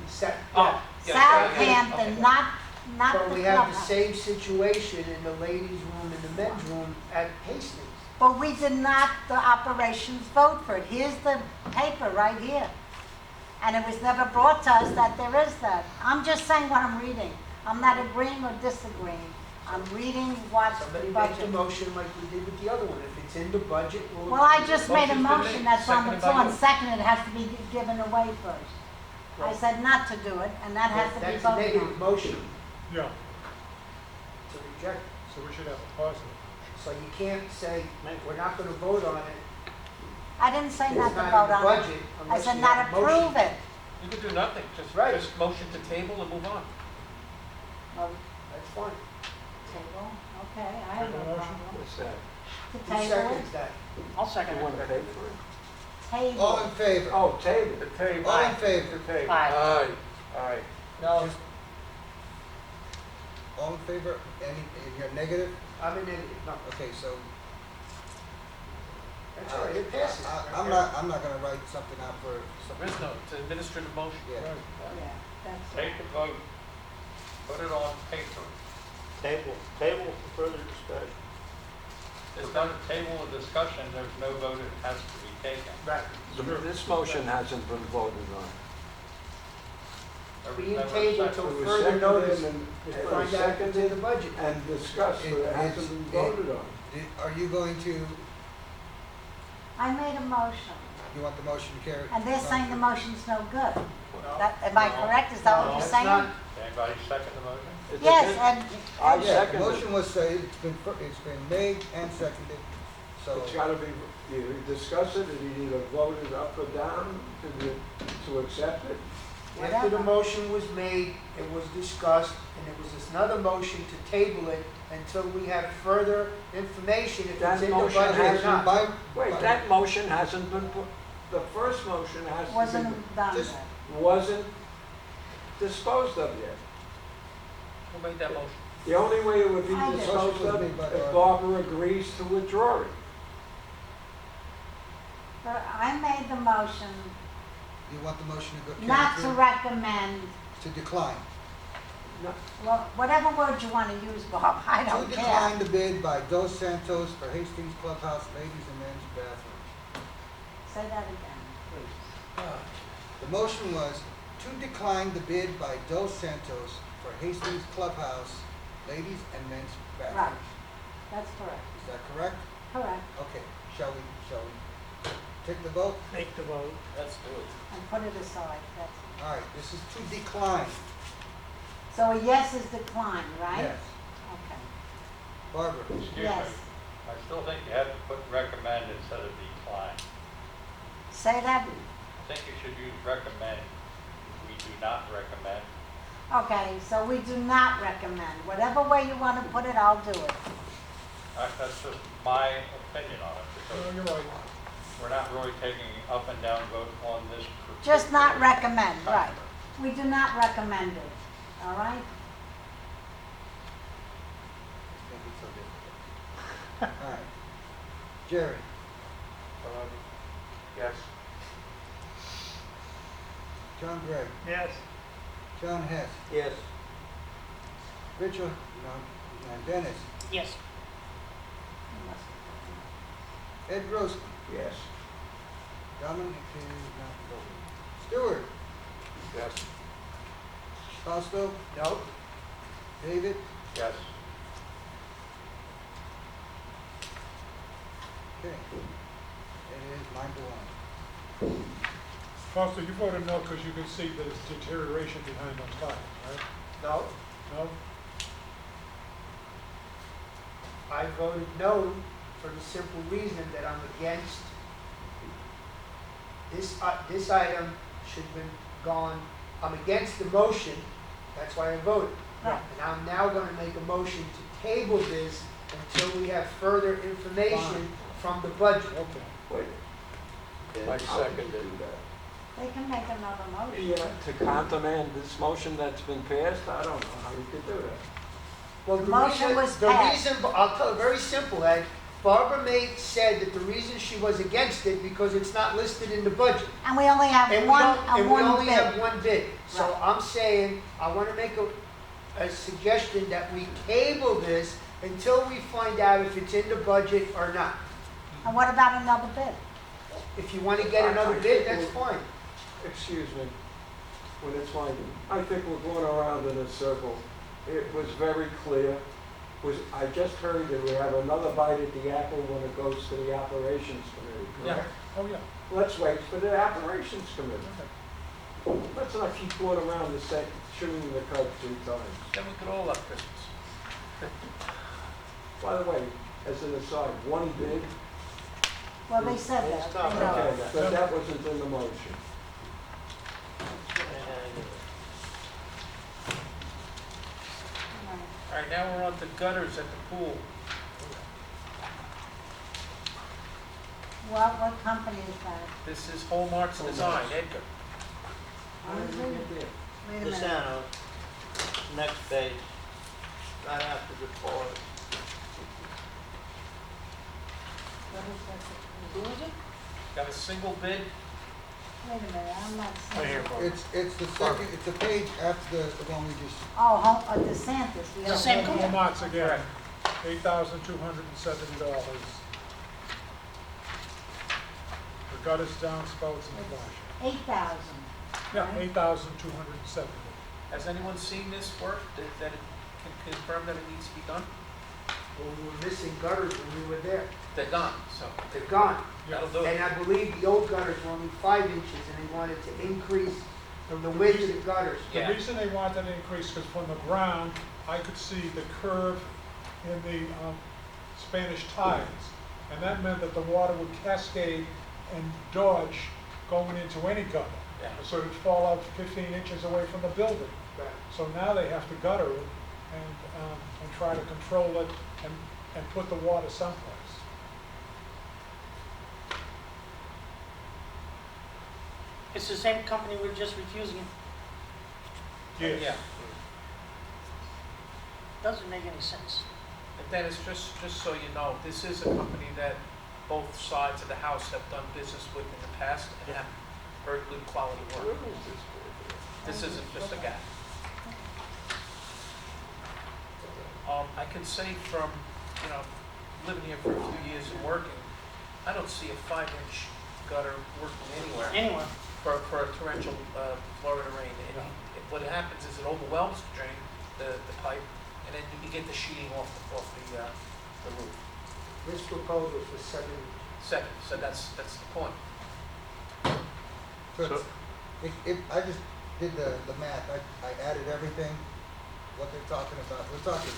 Oh, yeah, Southampton, okay. not But the we have the clubhouse. same situation in the ladies' room and the men's room at Hastings. But we did not, the operations vote for it. Here's the paper right here. And it was never brought to us that there is that. I'm just saying what I'm reading. I'm not agreeing or disagreeing. I'm reading what Somebody the make the budget. motion like we did with the other one. If it's in the budget, we'll. Well, I just made a Motion's been motion made, that's on the seconded by floor, you. and second, it has to be given away first. I said not to do it, and that has to be That's a voted negative on. motion Yeah, to reject. so we should have a positive. So you can't say, we're not gonna vote on it. I didn't say It's not to not in vote the on it. budget I unless said you not have a motion. approve it. You could do nothing, just Right. motion to table and move on. Well, That's fine. table, okay, I have no Table motion? problem. What's that? To Who table seconds it, that? I'll second You it. want to pay for it? All table. in favor? Oh, table. The table. All in favor? The table. Aye. Aye. No, All in favor? You're negative? I'm in it, no, Okay, so that's all right, it passes. I'm not gonna write something out for some. There is no, it's an administrative motion. Yeah. Right. Yeah, that's it. Take the vote, put it on paper. Table for further discussion. If we're going to table a discussion, there's no vote, it has to be taken. Right. This motion hasn't been voted on. Being That was tabled seconded. till It was further seconded notice and- to it was find out if it's in seconded the budget. And discussed, but it hasn't been voted on. Are you going to, I made a motion, you want the motion to carry? and they're saying the motion's no good. No, That, am I no, correct? Is that what No, you're it's saying? not. Anybody second the motion? It's a Yes, good- and, I Yeah, the seconded motion it. was said, it's been made and seconded, so. It's gotta be, you discuss it, and you either vote it up or down to accept it. After the Whatever. motion was made, it was discussed, and it was another motion to table it until we have further information if That it's in the motion budget or hasn't not. Wait, that motion hasn't been put, the first motion has to be, wasn't done Just- yet. wasn't disposed of yet. Who made that motion? The only way it would be I did. disposed Motion was of made by if Barbara. Barbara agrees to withdraw it. But I made the motion You want the motion to go? not carry to through? recommend, To decline. well, whatever word you want to use, Bob, I To don't care. decline the bid by Dos Santos for Hastings Clubhouse Ladies and Men's Bathroom. Say that again, please. The motion was to decline the bid by Dos Santos for Hastings Clubhouse Ladies and Men's Right, Bathroom. that's correct, Is that correct? correct, Okay, shall we take the vote? Take the vote. Let's do it. and put it aside, that's, All right, this is to decline. so a yes is decline, right? Yes. Okay, Barbara? Excuse me. yes. I still think you have to put recommend instead of decline. Say that, I think you should use recommend. We do not recommend. okay, so we do not recommend, whatever way you want to put it, I'll do it. That's just my opinion on it, No, because you're right. we're not really taking up and down vote on this. Just not particular recommend, right. contract. We do not recommend it, all right? All right. Jerry? Yes. John Gregg? Yes. John Hess? Yes. Richard? No. And Dennis? Yes. Ed Gross? Yes. Dominic is not voting. Stewart? Yes. Fausto? No, David? Yes. Okay. It is 9-1. Foster, you voted no because you can see there's deterioration behind those tires, right? no, No? I voted no for the simple reason that I'm against this item should have been gone, I'm against the motion, that's why I voted. Right. And I'm now gonna make a motion to table this until we have further information Fine. from the budget. Okay. Wait. I seconded They can make another motion. Yeah, to countermand this motion that's been passed, I don't know how you could do that. Well, The motion was passed. I'll tell you, very simple, Ed. Barbara said that the reason she was against it because it's not listed in the budget. And we only have And we one, don't, and we one only have bid. one bid. So Right. I'm saying, I want to make a suggestion that we table this until we find out if it's in the budget or not. And what about another bid? If you want to get another bid, that's fine. Excuse me, when it's like, I think we're going around in a circle. It was very clear, I just heard that we have another bite at the apple when it goes to the operations committee, correct? Oh, yeah. Let's wait for the operations committee. Let's not keep going around the same, shooting the kite 3 times. Then we could all have Christmas. By the way, as an aside, one bid, Well, they said that. It's not they know. okay, but that wasn't in the motion. Right. All right, now we're on to gutters at the pool. What company is that? This is Hallmark's Design, Edgar. Wait a minute. DeSanto, next page, right after the forest. What is that? Who is it? Got a single bid? Wait a minute, I'm not Right seeing. here, it. Barbara. It's the second, it's a page after the one we just, Oh, DeSantis. we The don't same have company. that. Walmart's again, $8,270 for gutters, downspouts, and flush. 8,000. Yeah, 8,270. Has anyone seen this work, that it can confirm that it needs to be done? Well, we were missing gutters when we were there. They're gone, so They're gone. that'll do And it. I believe the old gutters were only 5 inches, and they wanted to increase the width of the gutters. The Yeah. reason they wanted to increase, because from the ground, I could see the curve in the Spanish tiles. And that meant that the water would cascade and dodge going into any gutter. Yeah. So it'd fall out 15 inches away from the building. Right. So now they have to gutter it and try to control it and put the water someplace. It's the same company we're just refusing it. Yes. Yeah. Doesn't make any sense. And Dennis, just so you know, this is a company that both sides of the house have done business with in the past and have very good quality work. This isn't just a gap. I can say from, living here for a few years and working, I don't see a 5-inch gutter working anywhere Anyway, for a torrential Florida rain. And what happens is it overwhelms the drain, the pipe, and then you get the sheeting off the roof. This proposal is for 7 inches. Second, so that's the point. So if I just did the math, I added everything, what they're talking about. We're talking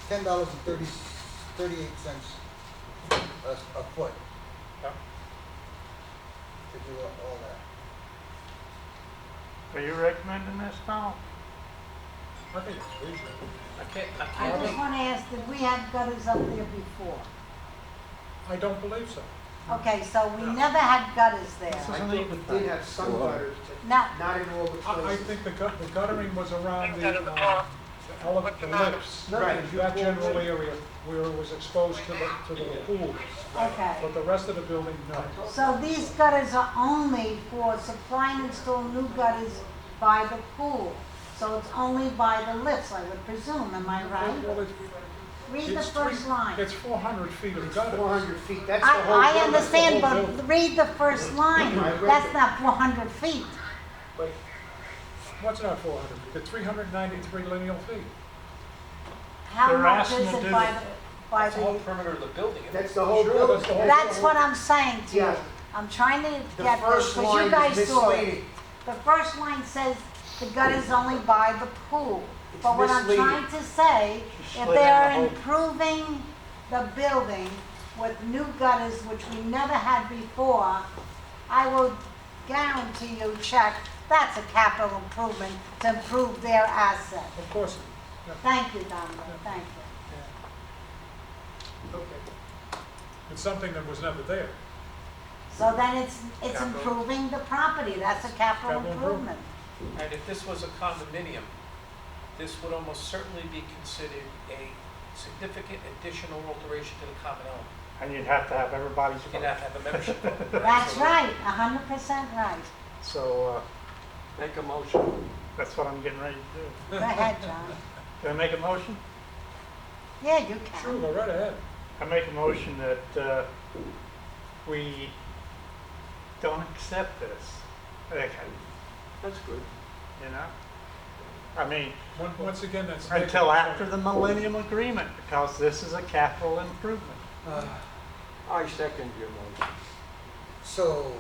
$10.38 a foot Yep. to do all that. Are you recommending this, Tom? I think it's reasonable. I just want to ask, did we have gutters up there before? I don't believe so. Okay, so we never had gutters there. This is I an think even we thing. did have some gutters, but Now, not in all the I places. think the guttering was around the lips, Right. that general area where it was exposed to the pool. okay. But the rest of the building, no. So these gutters are only for supply and install new gutters by the pool. So it's only by the lifts, I would presume, am I right? Well, Read the it's first line. It's 400 feet of gutters. 400 feet, that's the whole building. I understand, the whole but building. read the first line. I read That's it. not 400 feet. But What's not 400 feet? It's 393 lineal feet. How They're much asking is to it do by it. the, That's the whole perimeter of the building. isn't it? that's the whole Sure, building. that's the whole- That's what I'm saying to you. Yeah. I'm trying to The get this, first because you line guys is saw it. misleading. The first line says the gutter's only by the pool. It's But what I'm misleading. trying to say, She if slid in they're the whole- improving the building with new gutters, which we never had before, I will guarantee you, check, that's a capital improvement to improve their asset. Of course. Yeah. Thank you, Dominic, thank you. Okay. It's something that was never there. So then it's Capital. improving the property, that's a capital Capital improvement. And if this was a condominium, this would almost certainly be considered a significant additional alteration to the common element. And you'd have to have everybody's You can vote. have a membership. vote. That's right, 100% right. So, Make a motion. that's what I'm getting ready to do. Go ahead, John. Can I make a motion? Yeah, you Sure, can. go right ahead. I make a motion that, we don't accept this. Okay, That's good. you know? I mean, Once again, that's. until after the Millennium Agreement, because this is a capital improvement. I second your motion. So,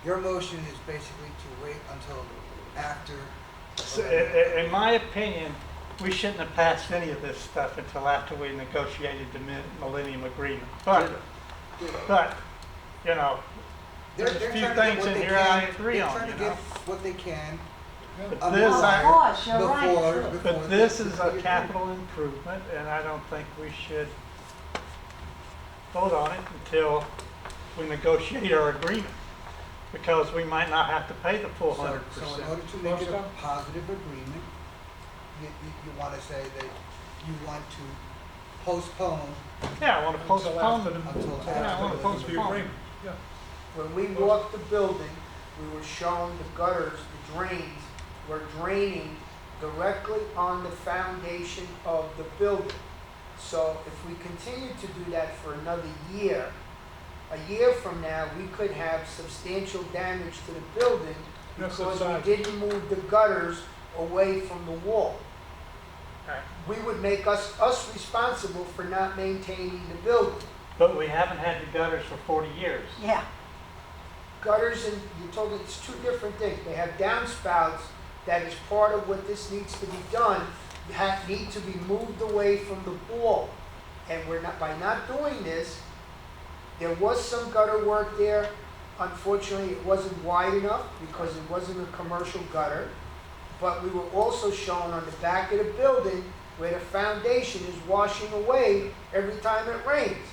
your motion is basically to wait until after. So, in my opinion, we shouldn't have passed any of this stuff until after we negotiated the Millennium Agreement. But, you know, They're there's a few trying to get things what in they here I can. agree They're on, trying you to get know? what they can. But this, Of I, course, you're right. Before- too. before but this the- is a capital improvement, and I don't think we should vote on it until we negotiate our agreement, because we might not have to pay the full So 100%. in order to make it a positive agreement, you want to say that you want to postpone Yeah, I want to Until postpone after it. the, until Yeah, I wanna after the postpone. agreement. Yeah. When we walked the building, we were shown the gutters, the drains were draining directly on the foundation of the building. So if we continue to do that for another year, a year from now, we could have substantial damage to the building Yes, because it's, we didn't move the gutters away from the wall. Right. We would make us responsible for not maintaining the building. But we haven't had the gutters for 40 years. Yeah, Gutters and, you're talking, it's two different things. They have downspouts that is part of what this needs to be done, need to be moved away from the wall. And we're not, by not doing this, there was some gutter work there. Unfortunately, it wasn't wide enough because it wasn't a commercial gutter. But we were also shown on the back of the building where the foundation is washing away every time it rains.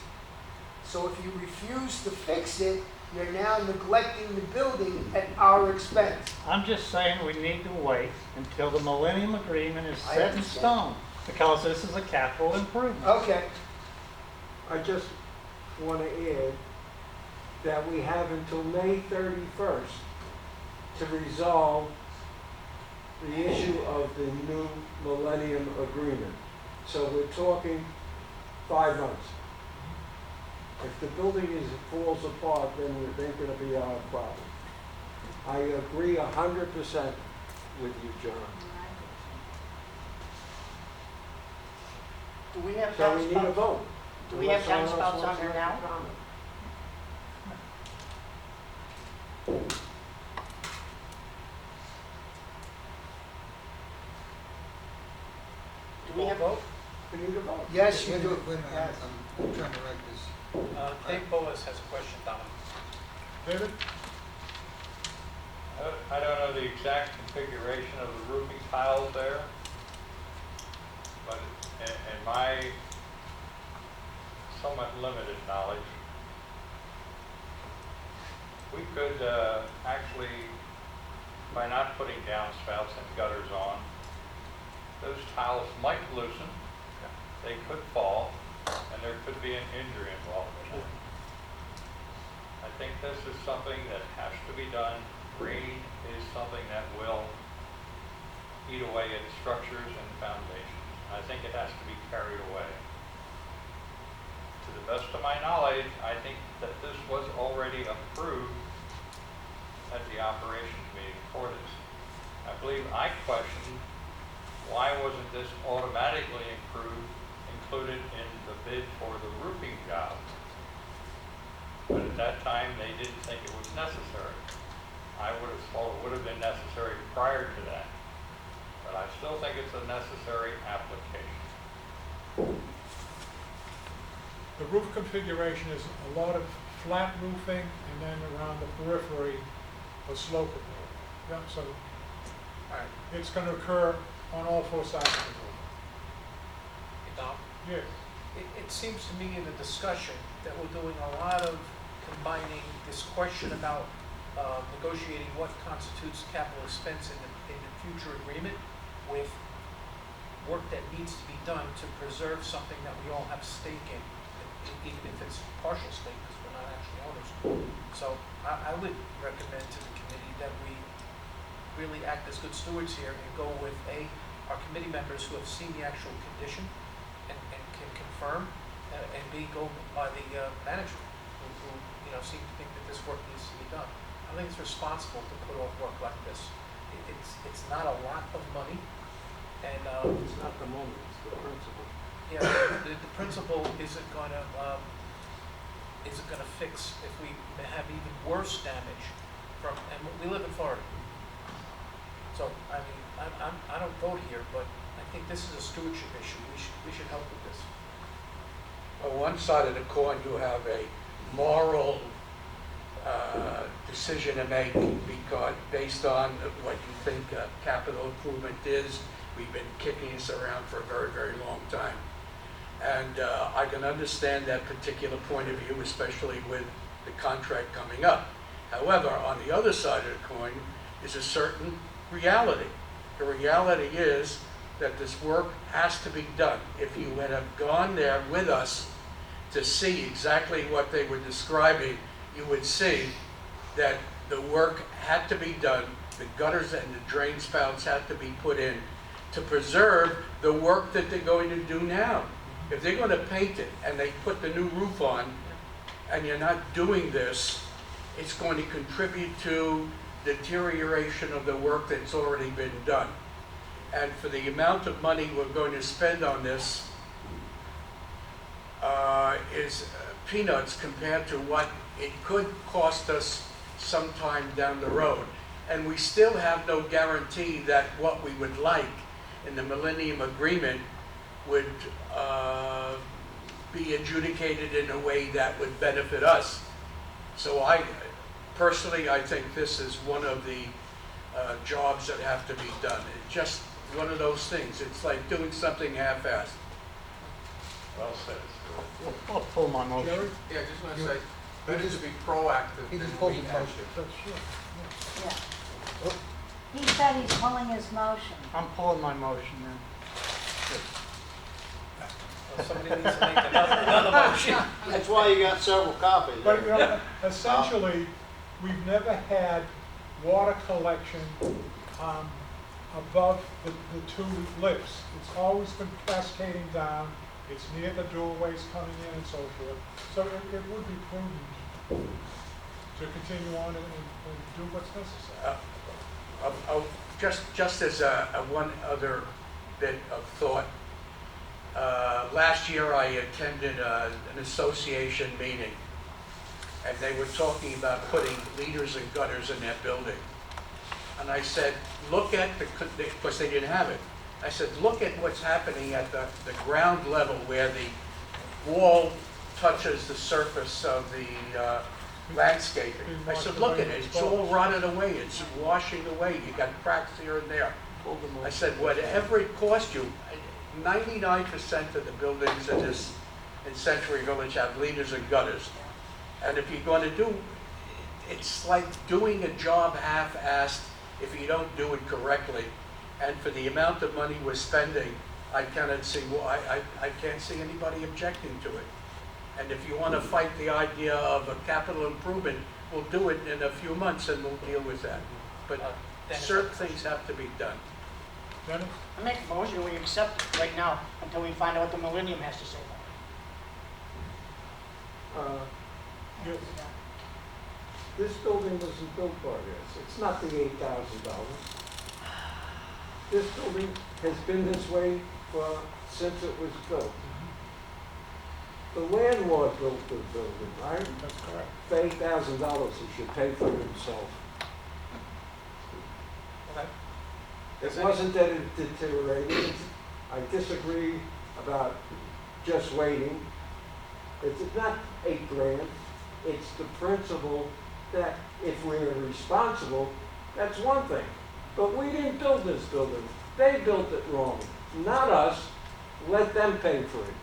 So if you refuse to fix it, you're now neglecting the building at our expense. I'm just saying we need to wait until the Millennium Agreement is I set in understand. stone, because this is a capital improvement. Okay, I just want to add that we have until May 31st to resolve the issue of the new Millennium Agreement. So we're talking 5 months. If the building falls apart, then it ain't gonna be our problem. I agree 100% with you, John. Do we have So we need a downspouts? vote. Do we have Unless someone else downspouts wants on to there make now? a comment. Do we have, Vote? We need a vote. yes, you Wait a do. minute, wait a minute, Yes. I'm trying to write this. Dave Boas has a question, Dominic. David? I don't know the exact configuration of the roofing tiles there, but in my somewhat limited knowledge, we could actually, by not putting downspouts and gutters on, those tiles might loosen, they could fall, and there could be an injury involved in that. I think this is something that has to be done. Rain is something that will eat away at structures and foundations. I think it has to be carried away. To the best of my knowledge, I think that this was already approved at the operations meeting for this. I believe I questioned why wasn't this automatically included in the bid for the roofing job? But at that time, they didn't think it was necessary. I would have thought it would have been necessary prior to that. But I still think it's a necessary application. The roof configuration is a lot of flat roofing and then around the periphery, a sloping roof. Yeah, so All right, it's going to occur on all 4 sides of the building. Dom? Yes. It seems to me in the discussion that we're doing a lot of combining this question about negotiating what constitutes capital expense in the future agreement with work that needs to be done to preserve something that we all have stake in, even if it's partial stake, because we're not actually owners. So I would recommend to the committee that we really act as good stewards here and go with our committee members who have seen the actual condition and can confirm, and B, go by the manager who seem to think that this work needs to be done. I think it's responsible to put off work like this. It's not a lot of money, and It's not the moment, it's the principle. yeah, the principle isn't going to fix if we have even worse damage from. And we live in Florida, so I mean I don't vote here, but I think this is a stewardship issue. We should help with this. On one side of the coin, you have a moral decision to make because based on what you think capital improvement is. We've been kicking this around for a very, very long time. And I can understand that particular point of view, especially with the contract coming up. However, on the other side of the coin is a certain reality. The reality is that this work has to be done. If you had have gone there with us to see exactly what they were describing, you would see that the work had to be done, the gutters and the drain spouts had to be put in to preserve the work that they're going to do now. If they're gonna paint it and they put the new roof on, and you're not doing this, it's going to contribute to deterioration of the work that's already been done. And for the amount of money we're going to spend on this, is peanuts compared to what it could cost us sometime down the road. And we still have no guarantee that what we would like in the Millennium Agreement would be adjudicated in a way that would benefit us. So personally, I think this is one of the jobs that have to be done. It's just one of those things. It's like doing something half-assed. Well said. I'll pull my motion. Jerry? Yeah, I just want to You- say, better to be proactive He than just pulled his reactive. motion. Sure. Yeah. He said he's pulling his motion. I'm pulling my motion then. Well, somebody needs to make another motion. That's why you got several copies But, you there. know, essentially, we've never had water collection above the two lips. It's always been cascading down. It's near the doorways coming in and so forth. So it would be prudent to continue on and do what's necessary. Just as one other bit of thought, last year I attended an association meeting, and they were talking about putting leaders and gutters in that building. And I said, look at because they didn't have it. I said, look at what's happening at the ground level where the wall touches the surface of the landscaping. I said, look at it, it's all rotted away, it's washing away, you got cracks here and there. I said, whatever it cost you, 99% of the buildings in Century Village have leaders and gutters. And if you're going to do, it's like doing a job half-assed if you don't do it correctly. And for the amount of money we're spending, I cannot see, I can't see anybody objecting to it. And if you want to fight the idea of a capital improvement, we'll do it in a few months and we'll deal with that. But Dennis. certain things have to be done. Dennis? I make a motion, we accept it right now until we find out what the Millennium has to say about it. Yes. This building wasn't built by this. It's not the $8,000. This building has been this way since it was built. The landlord built the building, right? That's correct. For $8,000, he should pay for it himself. Okay. It wasn't that it deteriorated. I disagree about just waiting. It's not $8,000. It's the principle that if we're responsible, that's one thing. But we didn't build this building. They built it wrong, not us. Let them pay for it.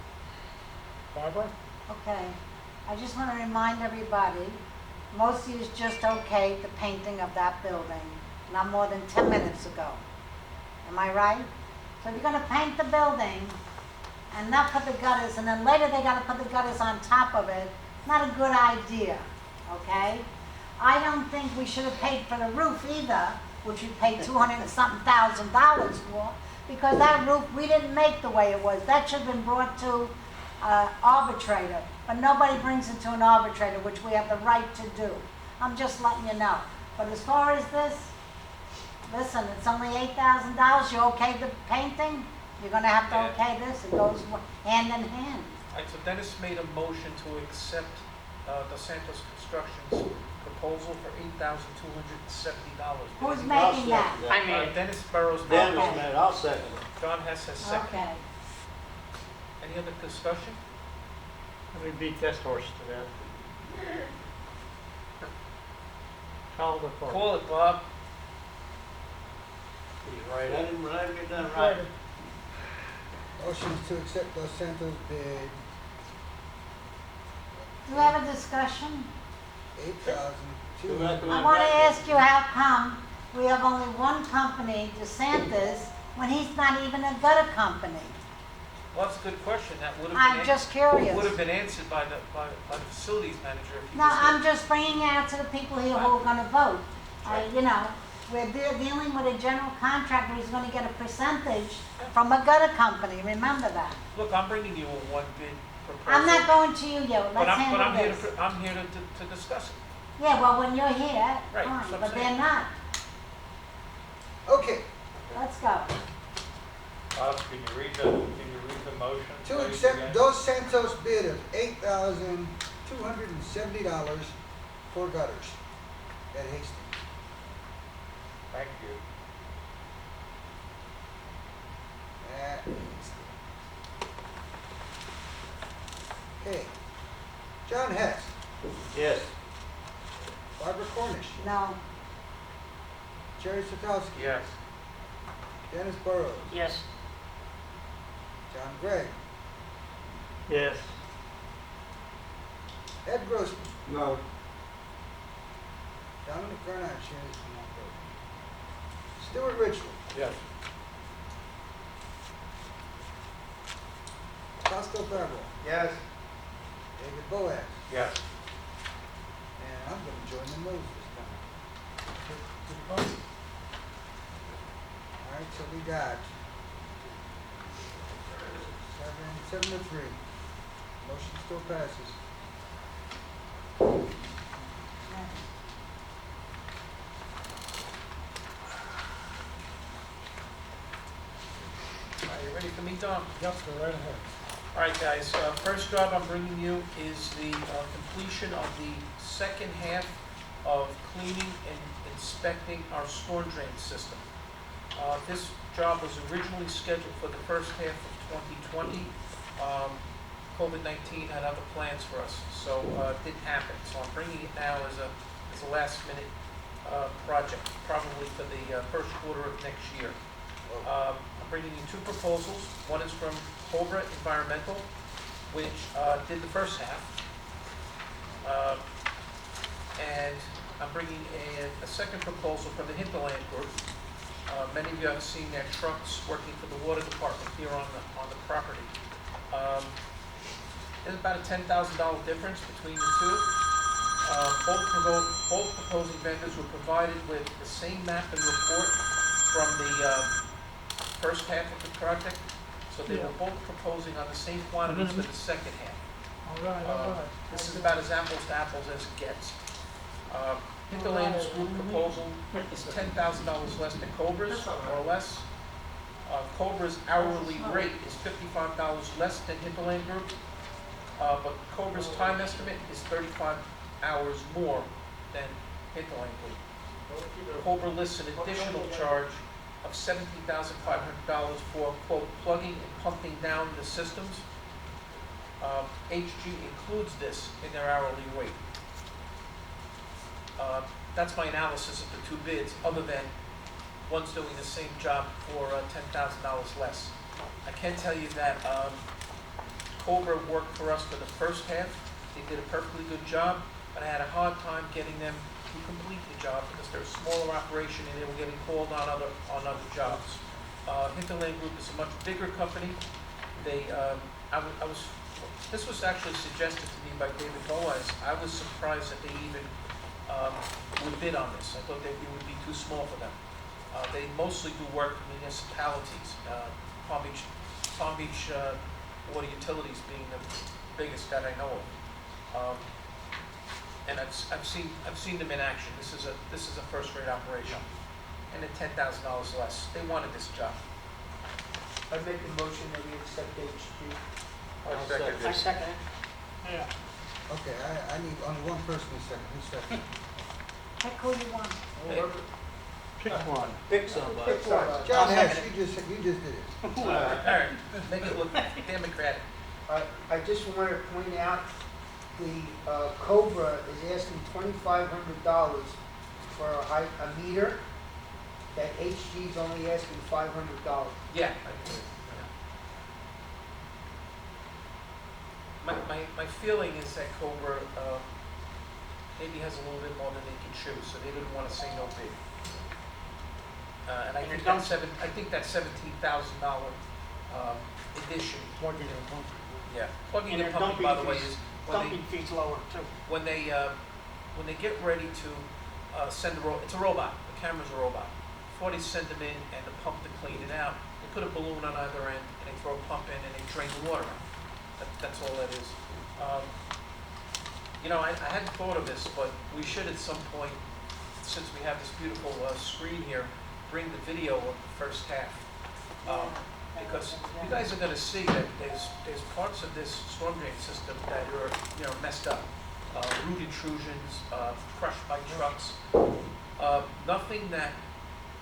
Barbara? Okay, I just want to remind everybody, most of you just okayed the painting of that building not more than 10 minutes ago. Am I right? So if you're going to paint the building and not put the gutters, and then later they got to put the gutters on top of it, not a good idea, okay? I don't think we should have paid for the roof either, which we paid $200 and something thousand for, because that roof, we didn't make the way it was. That should have been brought to arbitrator, but nobody brings it to an arbitrator, which we have the right to do. I'm just letting you know. But as far as this, listen, it's only $8,000. You okay the painting? You're gonna have to okay this. It goes hand in hand. All right, so Dennis made a motion to accept Dos Santos Construction's proposal for $8,270. Who's making that? I made it. Dennis Burrows. Dennis Okay. made it, I'll second it. John Hess has seconded. Okay. Any other discussion? Let me beat this horse to death. Call the vote. Call it, Bob. He's right, let him get done right. Motion to accept Los Santos bid Do we have a discussion? $8,200. I want to ask you how come we have only one company, DeSantis, when he's not even a gutter company? Well, that's a good question. That would have I'm been, just curious. would have been answered by the facilities manager if he No, was here. I'm just bringing it out to the people here who are going to vote. You know, We're dealing with a general contractor who's gonna get a percentage from a gutter company, remember that. Look, I'm bringing you a one bid proposal. I'm not going to you, yo, But let's I'm handle here this. I'm here to discuss it. Yeah, well, when you're here, Right, fine, that's what I'm but they're saying. not. Okay, Let's go. Bob, can you read the motion? to please, accept again? Dos Santos bid of $8,270 for gutters at Hastings. Thank you. At Hastings. Okay. John Hess, Yes. Barbara Cornish, No, Jerry Satowski, Yes. Dennis Burrows, Yes. John Gregg, Yes. Ed Grossman, No. Dominic Gurnett, Stuart Richland, Yes. Costo Favreau, Yes. David Boaz, Yes. and I'm gonna join the noes this time. All right, so we got 7-3. Motion still passes. Are you ready for me, Don? Yep, go right ahead. All right, guys, first job I'm bringing you is the completion of the second half of cleaning and inspecting our storm drain system. This job was originally scheduled for the first half of 2020. COVID-19 had other plans for us, so it didn't happen. So I'm bringing it now as a last-minute project, probably for the first quarter of next year. I'm bringing you two proposals. One is from Cobra Environmental, which did the first half. And I'm bringing a second proposal from the Hinterland Group. Many of you have seen their trucks working for the water department here on the property. There's about a $10,000 difference between the two. Both proposing vendors were provided with the same map and report from the first half of the project, so they were both proposing on the same quantities for the second half. All right, all right. This is about as apples to apples as it gets. Hinterland's group proposal is $10,000 less than Cobra's, more or less. Cobra's hourly rate is $55 less than Hinterland Group, but Cobra's time estimate is 35 hours more than Hinterland Group. Cobra lists an additional charge of $17,500 for, quote, plugging and pumping down the systems. HG includes this in their hourly rate. That's my analysis of the two bids, other than one's doing the same job for $10,000 less. I can tell you that Cobra worked for us for the first half. They did a perfectly good job, but I had a hard time getting them to complete the job because they're a smaller operation and they were getting called on other jobs. Hinterland Group is a much bigger company. This was actually suggested to me by David Boaz. I was surprised that they even would bid on this. I thought that it would be too small for them. They mostly do work for municipalities, Palm Beach Water Utilities being the biggest that I know of. And I've seen them in action. This is a first-rate operation, and at $10,000 less. They wanted this job. I make the motion that we accept HG. I second it. Yeah. Okay, I need only one person to second. Who's second? pick who you want. Pick one. Pick somebody. Pick one. John I'll Hess, second you just did it. All right, make it look democratic. I just want to point out, the Cobra is asking $2,500 for a meter, that HG is only asking $500. Yeah. My feeling is that Cobra maybe has a little bit more than they can chew, so they didn't want to say no bid. And I think that $17,000 addition. Plugging and pumping. Yeah, plugging And and their pumping, by the way, dumping is Dumping fees lower too. when they get ready to send it's a robot, camera's a robot. Before they send them in and the pump to clean it out, they put a balloon on either end and they throw a pump in and they drain the water out. That's all that is. You know, I hadn't thought of this, but we should at some point, since we have this beautiful screen here, bring the video of the first half. Because you guys are gonna see that there's parts of this storm drain system that are, you know, messed up. Root intrusions, crushed by trucks. Nothing that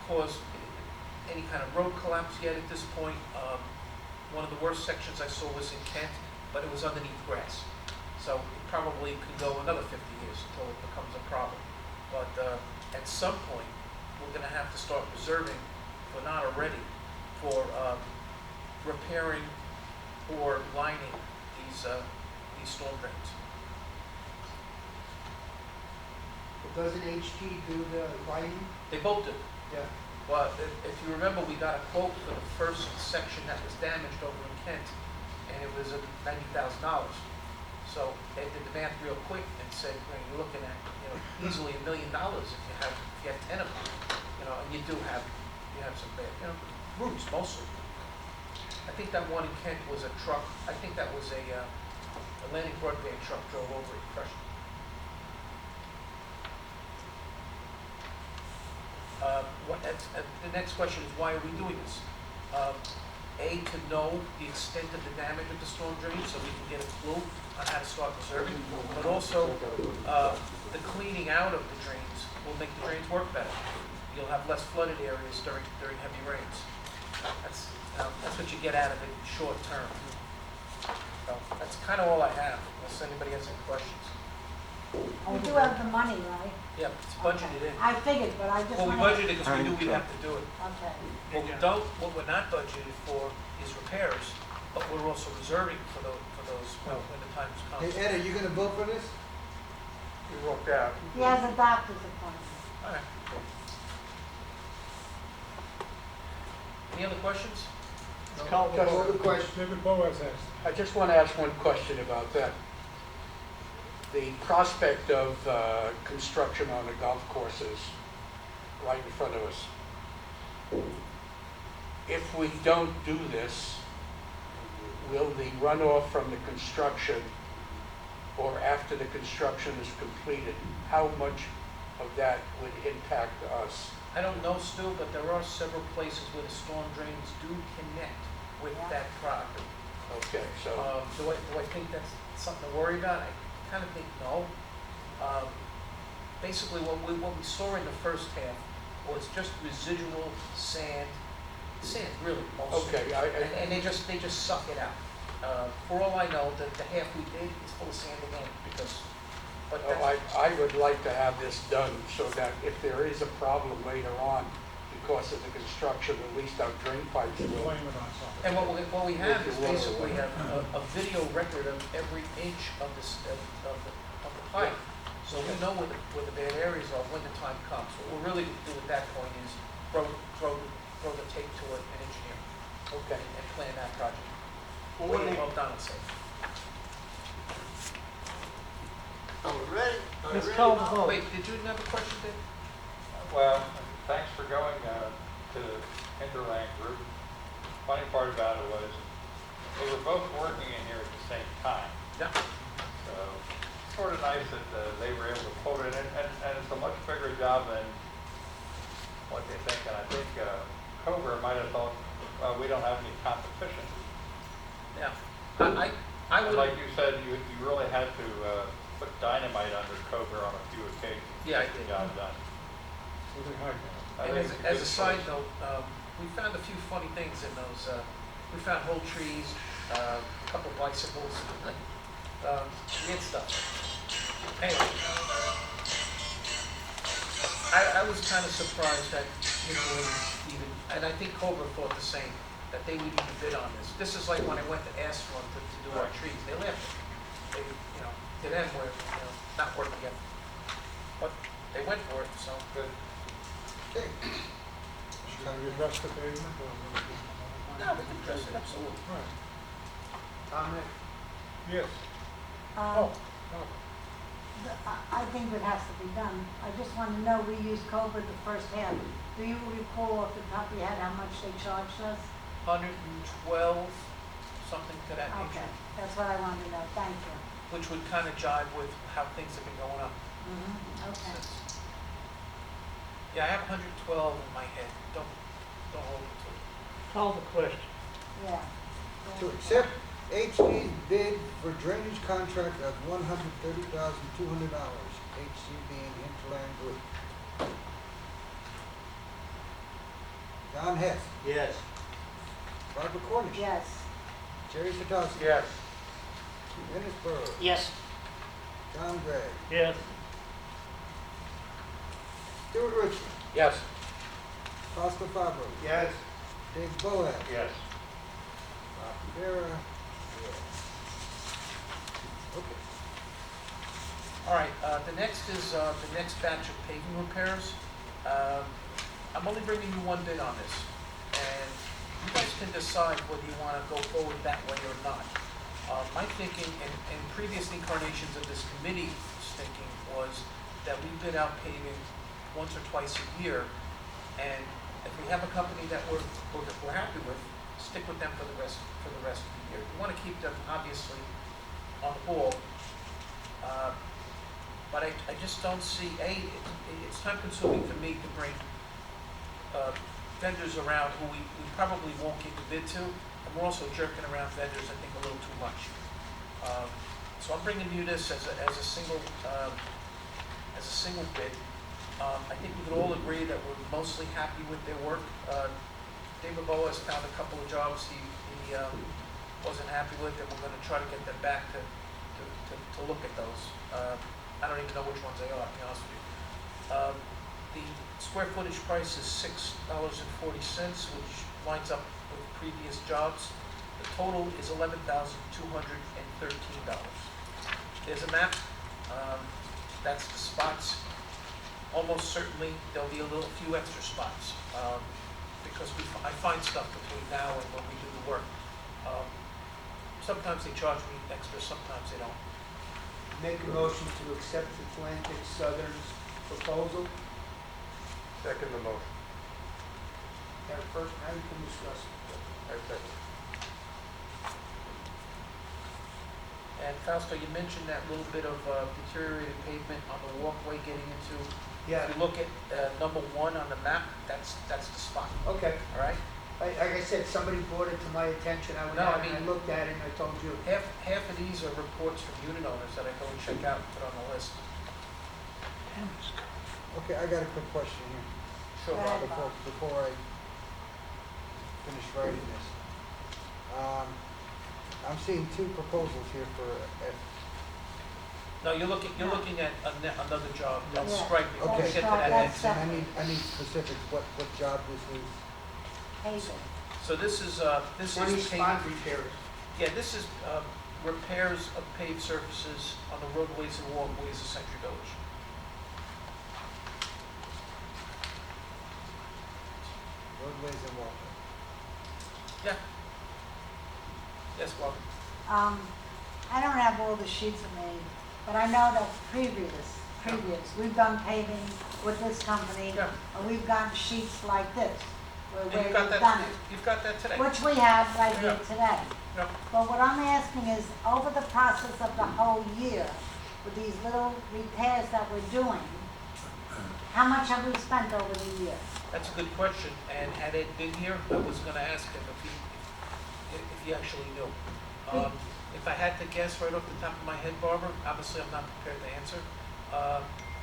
caused any kind of road collapse yet at this point. One of the worst sections I saw was in Kent, but it was underneath grass. So it probably could go another 50 years until it becomes a problem. But at some point, we're gonna have to start reserving, if we're not already, for repairing or lining these storm drains. But doesn't HG do the lighting? They both do. Yeah. But if you remember, we got a quote for the first section that was damaged over in Kent, and it was $90,000. So they did the math real quick and said, you know, you're looking at, you know, easily $1 million if you have 10 of them, you know, and you have some bad, you know, roots mostly. I think that one in Kent was a truck. I think that was a Atlantic Broadway truck drove over it, crushed it. The next question is, why are we doing this? A, to know the extent of the damage of the storm drain so we can get a clue on how to start preserving, but also the cleaning out of the drains will make the drains work better. You'll have less flooded areas during heavy rains. That's what you get out of it short term. So that's kind of all I have, unless anybody has any questions. We do have the money, right? Yeah, it's budgeted in. I figured, but I just Well, we wanted. budgeted because we knew we'd have to do it. Okay. What we're not budgeted for is repairs, but we're also reserving for those when the time comes. Hey, Ed, are you gonna vote for this? You walked out. He has a doctor's appointment. All right. Any other questions? Call the question. David Boaz has. I just want to ask one question about that. The prospect of construction on the golf courses right in front of us. If we don't do this, will the runoff from the construction or after the construction is completed, how much of that would impact us? I don't know, Stu, but there are several places where the storm drains do connect with that property. Okay, so, Do I think that's something to worry about? I kind of think no. Basically, what we saw in the first half was just residual sand really mostly. okay, And they just suck it out. For all I know, the half we did is full of sand again but I would like to have this done so that if there is a problem later on because of the construction, at least our drain pipes will. Blame it on something. And what we have is basically a video record of every inch of the pipe. So we know where the bad areas are when the time comes. What we're really going to do at that point is throw the tape to it and engineer. Okay. And plan that project. Well done, I'd say. Are we ready? Ms. Caldwell. Wait, did you have a question, Dave? Well, thanks for going to the Hinterland Group. Funny part about it was, they were both working in here at the same time. Yeah. So, sort of nice that they were able to quote it, and it's a much bigger job than what they think. And I think Cobra might have thought, we don't have any competition. Yeah. I And would. like you said, you really had to put dynamite under Cobra on a few occasions. Yeah, I to get did. the job done. Really high now. I And think it's as good a side choice. note, we found a few funny things in those. We found whole trees, a couple bicycles, weird stuff. Anyway, I was kind of surprised that even, and I think Cobra thought the same, that they would even bid on this. This is like when I went to ask for them to do our trees. They left it. They, to them, we're not working yet. But they went for it, so. Good. Okay. Should we address the pavement or? No, we can address it, absolutely. Right. Comment? Yes. Um, Oh, I think it has to be done. I just want to know, we used Cobra the first half. Do you recall off the top of your head how much they charged us? 112, something to that Okay, nature, that's what I wanted to know, thank you. which would kind of jive with how things have been going up Okay. since. Yeah, I have 112 in my head. Don't hold me to it. Call the question. Yeah. To accept HD's bid for drainage contract of $130,200, HC being Hinterland Group. John Hess, Yes. Barbara Cornish. Yes. Jerry Sadowski. Yes. Dennis Burrows. Yes. John Gray. Yes. Stuart Richmond. Yes. Costa Fabro. Yes. Dave Boaz. Yes. Bob Rivera. Yes. Okay. All right, the next is the next batch of paving repairs. I'm only bringing you one bid on this, and you guys can decide whether you want to go forward that way or not. My thinking, and previous incarnations of this committee's thinking, was that we bid out paving once or twice a year, and if we have a company that we're happy with, stick with them for the rest of the year. We want to keep them obviously on the ball. But I just don't see, it's time consuming for me to bring vendors around who we probably won't get the bid to, and we're also jerking around vendors, I think, a little too much. So I'm bringing you this as a single bid. I think we could all agree that we're mostly happy with their work. David Boas found a couple of jobs he wasn't happy with, and we're going to try to get them back to look at those. I don't even know which ones they are, to be honest with you. The square footage price is $6.40, which lines up with previous jobs. The total is $11,213. There's a map. That's the spots. Almost certainly there'll be a few extra spots because I find stuff between now and when we do the work. Sometimes they charge me extra, sometimes they don't. Make a motion to accept Atlantic Southern's proposal. Second the motion. Now, first, now you can discuss it. I second. And Fausto, you mentioned that little bit of deteriorated pavement on the walkway getting into. Yeah, If you look at number 1 on the map, that's the spot. okay. All right. Like I said, somebody brought it to my attention. I went No, out I and I mean- looked at it and I told you. Half of these are reports from unit owners that I go and check out and put on the list. Okay, I got a quick question here. Sure, Go ahead. Bob. Before I finish writing this. I'm seeing 2 proposals here for, No, you're looking at another job, that's Yeah. striping. We'll Okay. get to that That's next. I need specifics, what job this is. Paving. So this is 20 paving. spot repairs. Yeah, this is repairs of paved surfaces on the roadways and walkways of Century Village. Roadways and walkways. Yeah. Yes, Bob? I don't have all the sheets of me, but I know that previous, we've done paving with this company, Yeah. and we've gotten sheets like this, where And we've you've got done that, it, you've got that today. which we have right here Yeah. today. Yeah. But what I'm asking is, over the process of the whole year, with these little repairs that we're doing, how much have we spent over the year? That's a good question, and had Ed been here, I was gonna ask him if he actually knew. If I had to guess right off the top of my head, Barbara, obviously I'm not prepared to answer,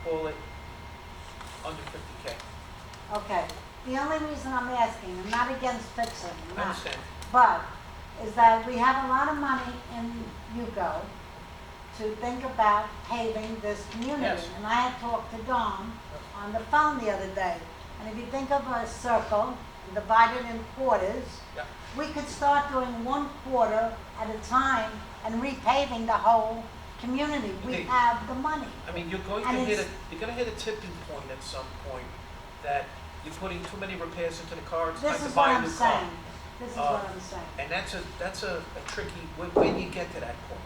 call it under 50K. Okay, the only reason I'm asking, I'm not against fixing, I'm I not. understand. But, is that we have a lot of money in UCO to think about paving this community. Yes. And I had talked to Dawn on the phone the other day, and if you think of a circle, and divide it in quarters, Yeah. we could start doing 1 quarter at a time and repaving the whole community. We Okay. have the money. I mean, you're going And to hit it's- you're gonna hit a tipping point at some point that you're putting too many repairs into the car, it's time This to is what buy a I'm new car. saying. This is what I'm saying. And that's a tricky, when you get to that point.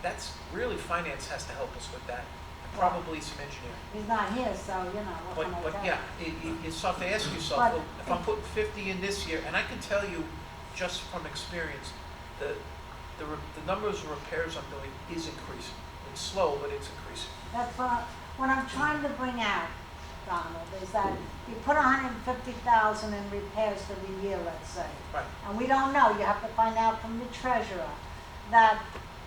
that's really, finance has to help us with that, and probably some engineering. He's not here, so, you know, what can I But tell yeah, you? you start to ask yourself, But- well, if I'm putting 50 in this year, and I can tell you, just from experience, the numbers of repairs I'm doing is increasing. It's slow, but it's increasing. That's what I'm trying to bring out, Donald, is that you put 150,000 in repairs for the year, let's say. Right. And we don't know, you have to find out from the treasurer, that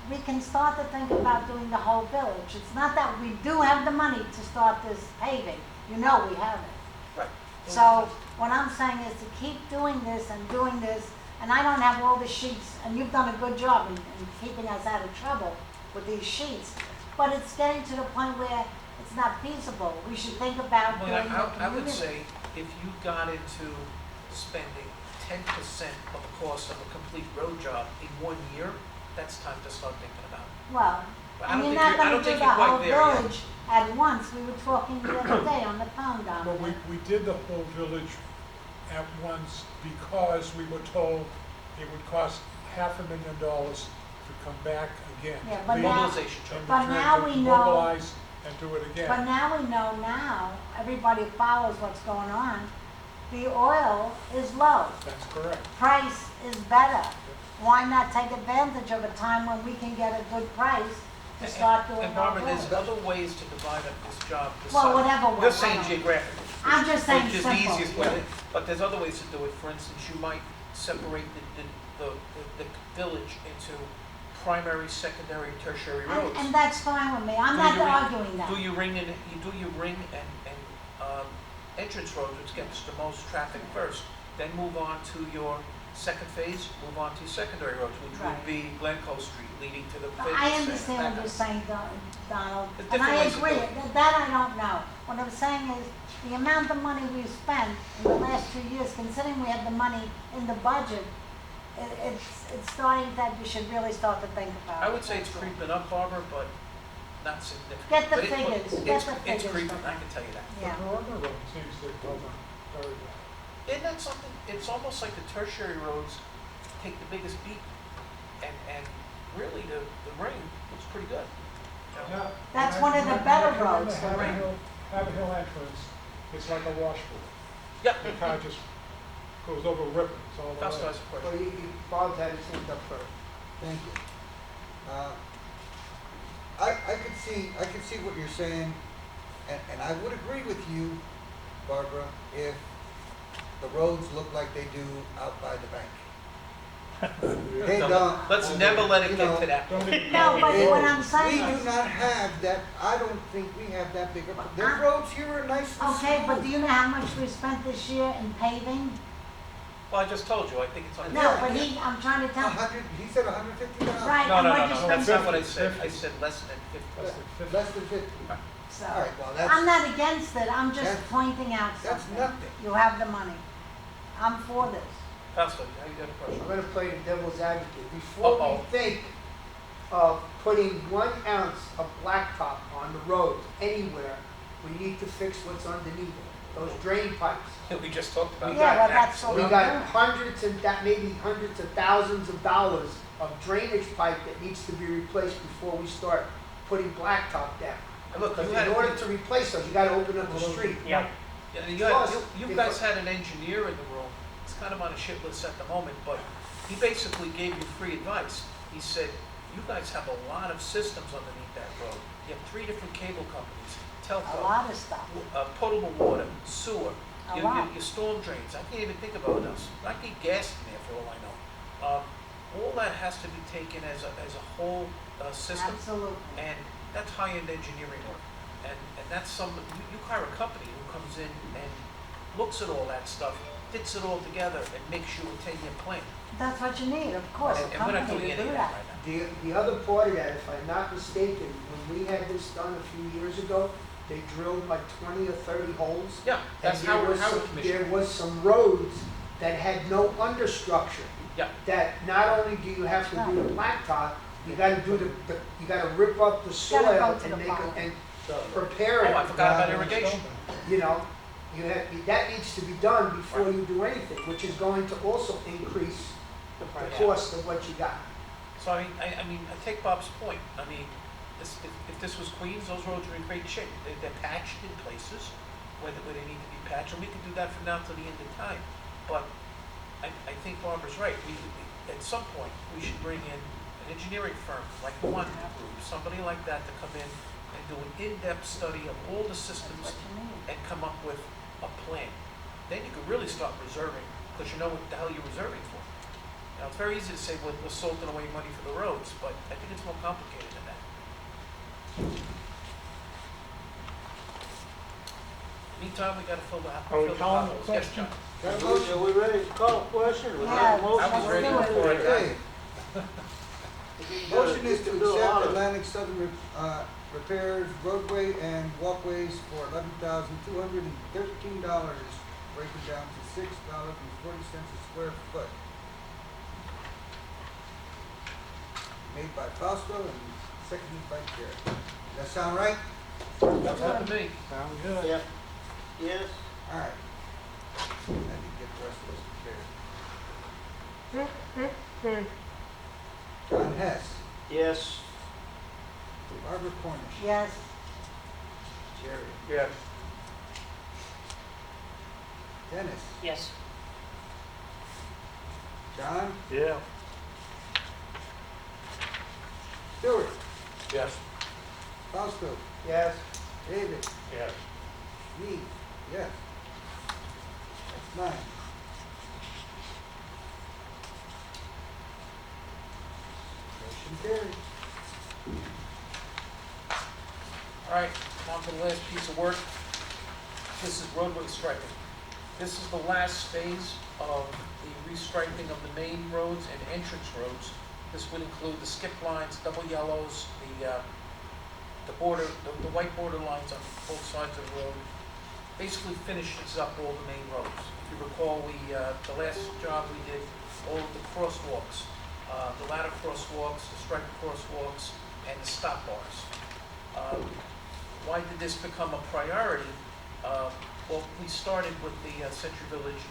we can start to think about doing the whole village. It's not that we do have the money to start this paving, you know we have it. Right. So what I'm saying is to keep doing this, and I don't have all the sheets, and you've done a good job in keeping us out of trouble with these sheets, but it's getting to the point where it's not feasible. We should think about Well, doing the I would community. say, if you got into spending 10% of the cost of a complete road job in 1 year, that's time to start thinking about it. Well, But I and don't you're think not you're- I gonna don't do think the you're quite whole there yet. village at once. We were talking the other day on the phone, Well, Dominic. we did the whole village at once because we were told it would cost $500,000 to come back again. Yeah, but Leave now- Mobilization charge. and But return now to we know- Mobilize and do it But again. now we know now, everybody follows what's going on. The oil is low. That's correct. Price is better. Why not take advantage of a time when we can get a good price to start doing And our Barbara, there's village? other ways to divide up this job. Well, whatever way, You're saying I don't- geographically. I'm just saying Which is the simple, easiest way, yeah. but there's other ways to do it. For instance, you might separate the village into primary, secondary, tertiary roads. And that's fine with me. I'm Do not your ring- arguing that. Do your ring and, you do your ring and entrance roads, which gets the most traffic first. Then move on to your second phase, move on to your secondary roads, which would Right. be Glencoe Street leading to the But fitness I center, understand that what kind you're of- saying, Donald, There's and different I ways to do agree. it. That I don't know. What I'm saying is, the amount of money we've spent in the last 2 years, considering we have the money in the budget, it's starting that we should really start to think about. I would say it's creeping up, Barbara, but not significant. Get the But figures, get the It's figures creeping, from I can tell you that. Yeah. But our other road seems to cover very well. Isn't that something, it's almost like the tertiary roads take the biggest beat, and really the ring looks pretty good. You know? Yeah. That's And one of the better when I come in roads, the the ring. Haver Hill entrance, it's like a washboard. Yep. The car just goes over ripples all the Fausto way. has a question. Well, Bob had his hand up first. Thank you. I could see what you're saying, and I would agree with you, Barbara, if the roads look like they do out by the bank. They No, don't. Let's never let it You get know, to that. Don't even No, call it but road. what I'm saying We is, do not have that, I don't think we have that big of, the roads here are nice and okay, but smooth. do you know how much we spent this year in paving? Well, I just told you, I think it's on. No, but I'm trying to tell, He said 150,000. right, No, and no, we're no, just no, that's spending, not what I said. 50. I said less than 50. Less than 50. so. All right, well, I'm that's, not against it, I'm just That's- pointing out that's something. nothing. You have the money. I'm for this. Fausto, how you got a I'm question? gonna play the devil's advocate. Before Uh-oh. we think of putting 1 ounce of blacktop on the road anywhere, we need to fix what's underneath it, those drain pipes. We just talked about We Yeah, that. well, that's what We we're got doing. hundreds and maybe hundreds of thousands of dollars of drainage pipe that needs to be replaced before we start putting blacktop down. And look, Because you had, in order to replace those, you gotta open up the street. Yeah. you guys had an engineer in the room. It's kind of on a shit list at the moment, but he basically gave you free advice. He said, you guys have a lot of systems underneath that road. You have 3 different cable companies, A telco, lot of stuff. potable water, sewer, A your, lot. your storm drains. I can't even think about those. I get gas in there for all I know. All that has to be taken as a whole system, Absolutely. and that's high-end engineering work. And that's you hire a company who comes in and looks at all that stuff, fits it all together, and makes you a 10-year plan. That's what you need, of course, a And we're not company doing to any do of that that. right now. The other part of that, if I'm not mistaken, when we had this done a few years ago, they drilled like 20 or 30 holes. Yeah, that's And there Howard was some- Commission. There was some roads that had no understructure. Yeah. That not only do you have to do the blacktop, you gotta do you gotta rip up the Gotta soil go to the and make bottom. it, and prepare Oh, I it. forgot about irrigation. You know, that needs to be done before you do anything, which is going to also increase the cost of what you got. So I mean, I take Bob's point. I mean, if this was Queens, those roads are in great shape. They're patched in places where they need to be patched, and we can do that from now to the end of time. But I think Barbara's right. We, at some point, we should bring in an engineering firm like the one group, somebody like that to come in and do an in-depth study of all the systems What you need. and come up with a plan. Then you could really start reserving, because you know what the hell you're reserving for. Now, it's very easy to say, well, we're salting away money for the roads, but I think it's more complicated than that. Meantime, we gotta fill the, Are we fill the calling the potholes. Yes, question? John. Got a motion? Are we ready to call a question? or was that a Yeah, motion? I was ready let's do before I it. got Okay. Motion is to accept Atlantic Southern Repairs roadway and walkways for $11,213, breaking down to $6.40 a square foot. Made by Fausto and seconded by Jerry. Does that sound right? Sounds good to me. Sounds good. Yep. Yes. All right. Let me get the rest of this prepared. John Hess, Yes. Barbara Cornish, Yes, Jerry, Yes. Dennis, Yes. John, Yeah. Stewart, Yes. Fausto, Yes. David, Yes. me, yes. That's 9. Motion carried. All right, on to the last piece of work. This is roadway striping. This is the last phase of the restriping of the main roads and entrance roads. This would include the skip lines, double yellows, the border, the white border lines on both sides of the road. Basically finishes up all the main roads. If you recall, the last job we did, all of the crosswalks, the ladder crosswalks, the striped crosswalks, and the stop bars. Why did this become a priority? Well, we started with the Century Village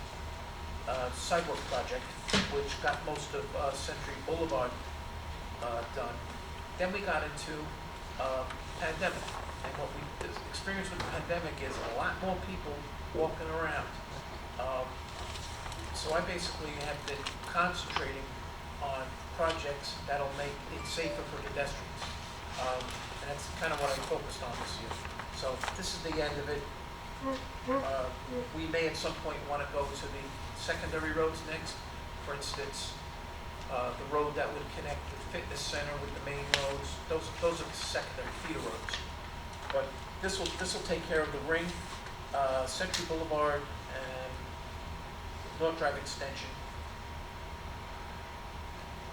sidewalk project, which got most of Century Boulevard done. Then we got into pandemic, and what we experienced with the pandemic is a lot more people walking around. So I basically have been concentrating on projects that'll make it safer for pedestrians. And that's kind of what I focused on this year. So this is the end of it. We may at some point want to go to the secondary roads next. For instance, the road that would connect the fitness center with the main roads. Those are the secondary feeder roads. But this will take care of the ring, Century Boulevard, and North Drive Extension,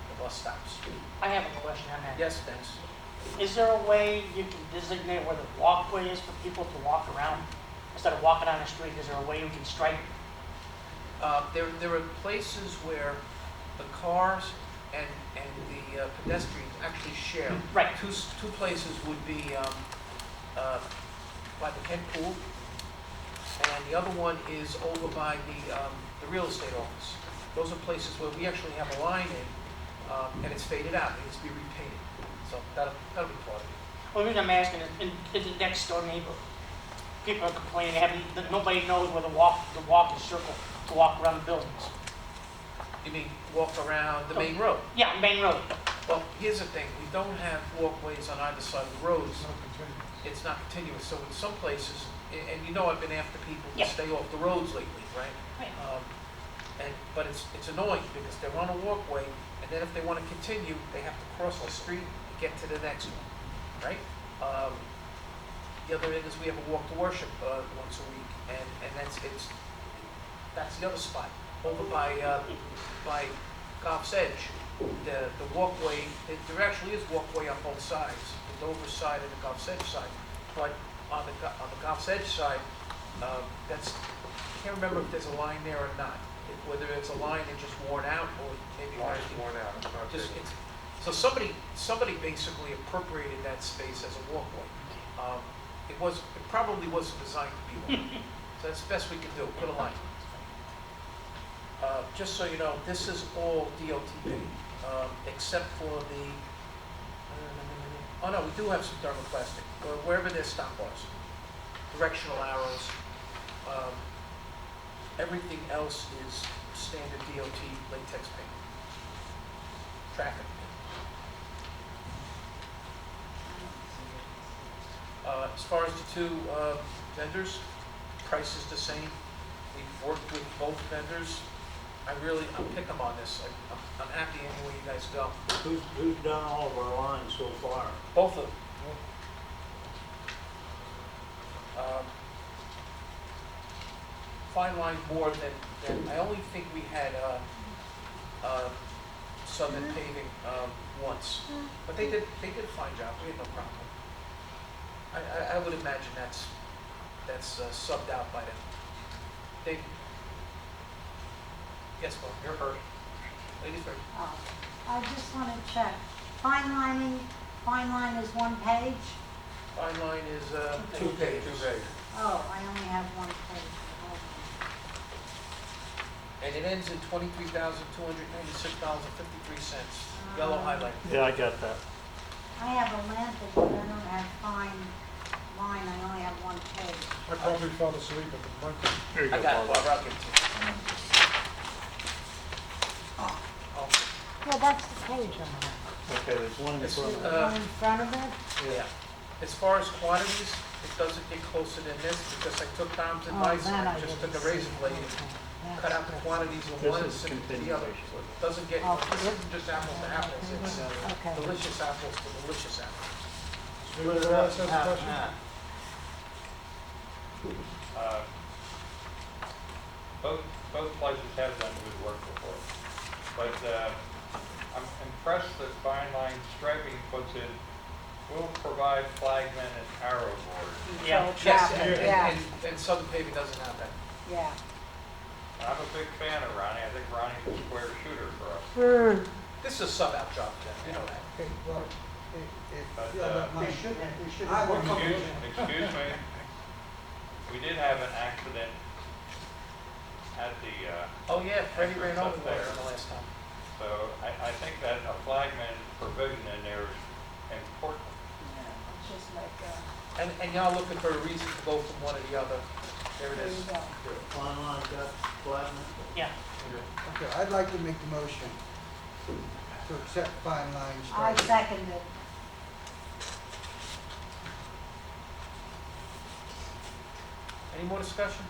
the bus stops. I have a question on that. Yes, Dennis? Is there a way you can designate where the walkway is for people to walk around? Instead of walking on the street, is there a way you can stripe? There are places where the cars and the pedestrians actually share. Right. Two places would be by the Kent Pool, and the other one is over by the real estate office. Those are places where we actually have a line in, and it's faded out. It needs to be repainted. So that'll be part of it. Well, the reason I'm asking is, in the next door neighbor, people are complaining, that nobody knows where the walking circle to walk around the buildings. You mean walk around the main road? Yeah, main road. Well, here's the thing. We don't have walkways on either side of the roads. It's not continuous. It's not continuous. So in some places, and you know I've been after people to Yeah. stay off the roads lately, right? Right. But it's annoying because they're on a walkway, and then if they want to continue, they have to cross the street to get to the next one, right? The other end is we have a walk to worship once a week, and that's the other spot over by Golf's Edge. The walkway, there actually is walkway on both sides, the Dover side and the Golf's Edge side. But on the Golf's Edge side, I can't remember if there's a line there or not. Whether it's a line that's just worn out or maybe Line's worn out, it's not just big. so somebody basically appropriated that space as a walkway. It probably wasn't designed to be one. So that's the best we can do, put a line. Just so you know, this is all DOT paid. except for the, oh no, we do have some thermoplastic, wherever there's stop bars, directional arrows. Everything else is standard DOT latex paint, traffic paint. As far as the two vendors, price is the same. We've worked with both vendors. I'm pick 'em on this. I'm happy anywhere you guys go. Who's done all of our lines so far? Both of them. Fine line more than, I only think we had Southern Paving once. But they did a fine job. We had no problem. I would imagine that's subbed out by them. Dave? Yes, Bob? You're first. Ladies first. I just want to check. Fine line is one page? Fine line is Two pages. Oh, I only have one page. Hold on. and it ends in $23,296.53. Yellow highlight. Yeah, I got that. I have Atlantic, but I don't have fine line, I only have one page. I probably fell asleep at the front. Here you I go, got it, Barbara. Barbara. I'll give it to you. Oh, Yeah, that's the page I'm on. Okay, there's one in It's, front of it. One in front of it? yeah. As far as quantities, it doesn't get closer than this because I took Tom's advice and I just took a razor blade and cut out the quantities of one and This is sent it to the other. continuation. So it doesn't get, Oh, this isn't just apples to apples, it's Okay. delicious apples to delicious apples. Split it up, says the Half and question. half. Both places have done good work before. But I'm impressed that Fine Line Striping puts in, will provide flagmen and arrow board. Yeah. So Yes, traffic, yeah, and Southern Paving doesn't have that. yeah. And I'm a big fan of Ronnie. I think Ronnie's a square shooter for us. This is a sub-out job, Ken, you know that. Okay, well, But, if you don't mind, I will come Excuse me. We did have an accident at the, Oh, yeah, Freddie ran Up over there. there the last time. so I think that a flagman provision in there is important. It's just like, And y'all looking for a reason to go from one to the other. There it there is. you go. Fine line got platinum. Yeah. Okay, I'd like to make the motion to accept Fine Line I Striping. second it. Any more discussion?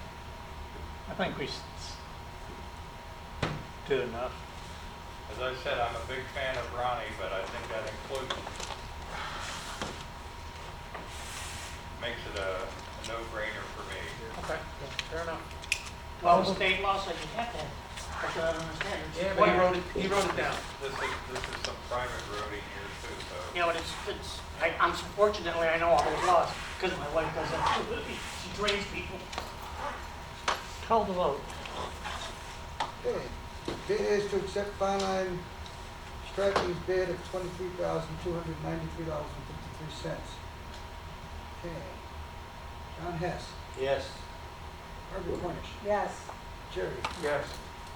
I think we did enough. As I said, I'm a big fan of Ronnie, but I think that includes, makes it a no-brainer for me. Okay, fair enough. Well, state law says you have to have, that's what I don't understand. It's Yeah, but required. he wrote it down. This is some private roading here too, so. You know, and I'm fortunately, I know all those laws, because my wife does that too. She trains people. Call the vote. Okay, bid is to accept Fine Line Striping's bid of $23,293.53. Okay. John Hess, Yes. Barbara Cornish, Yes. Jerry, Yes.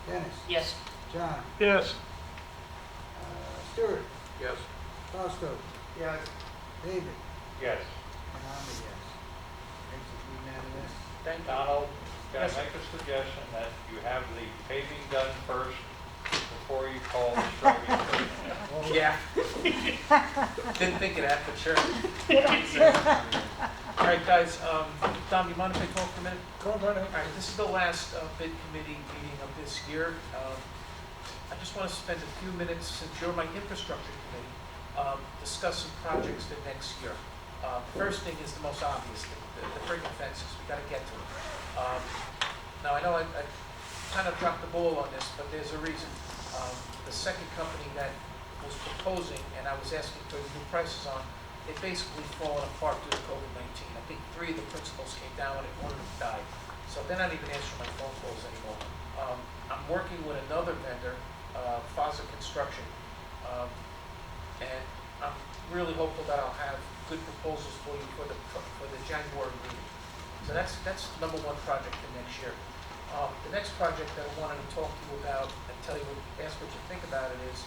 Dennis, Yes. John, Yes. Stuart, Yes. Fausto, Yes. David, Yes. and I'm a yes. Makes it unanimous. Thank you. Donald, can I Yes. make a suggestion that you have the paving done first before you call the striping person? Yeah. Didn't think of that, but sure. All right, guys, Tom, you mind if I talk for a minute? Go right ahead. All right, this is the last bid committee meeting of this year. I just want to spend a few minutes, since you're my infrastructure committee, discuss some projects for next year. First thing is the most obvious, the friggin' fences. We got to get to it. Now, I know I kind of dropped the ball on this, but there's a reason. The second company that was proposing, and I was asking for new prices on, they basically fallen apart due to COVID-19. I think 3 of the principals came down and 1 of them died. So they're not even answering my phone calls anymore. I'm working with another vendor, Faza Construction, and I'm really hopeful that I'll have good proposals for you for the January meeting. So that's number 1 project for next year. The next project that I wanted to talk to you about and tell you, ask what you think about it is,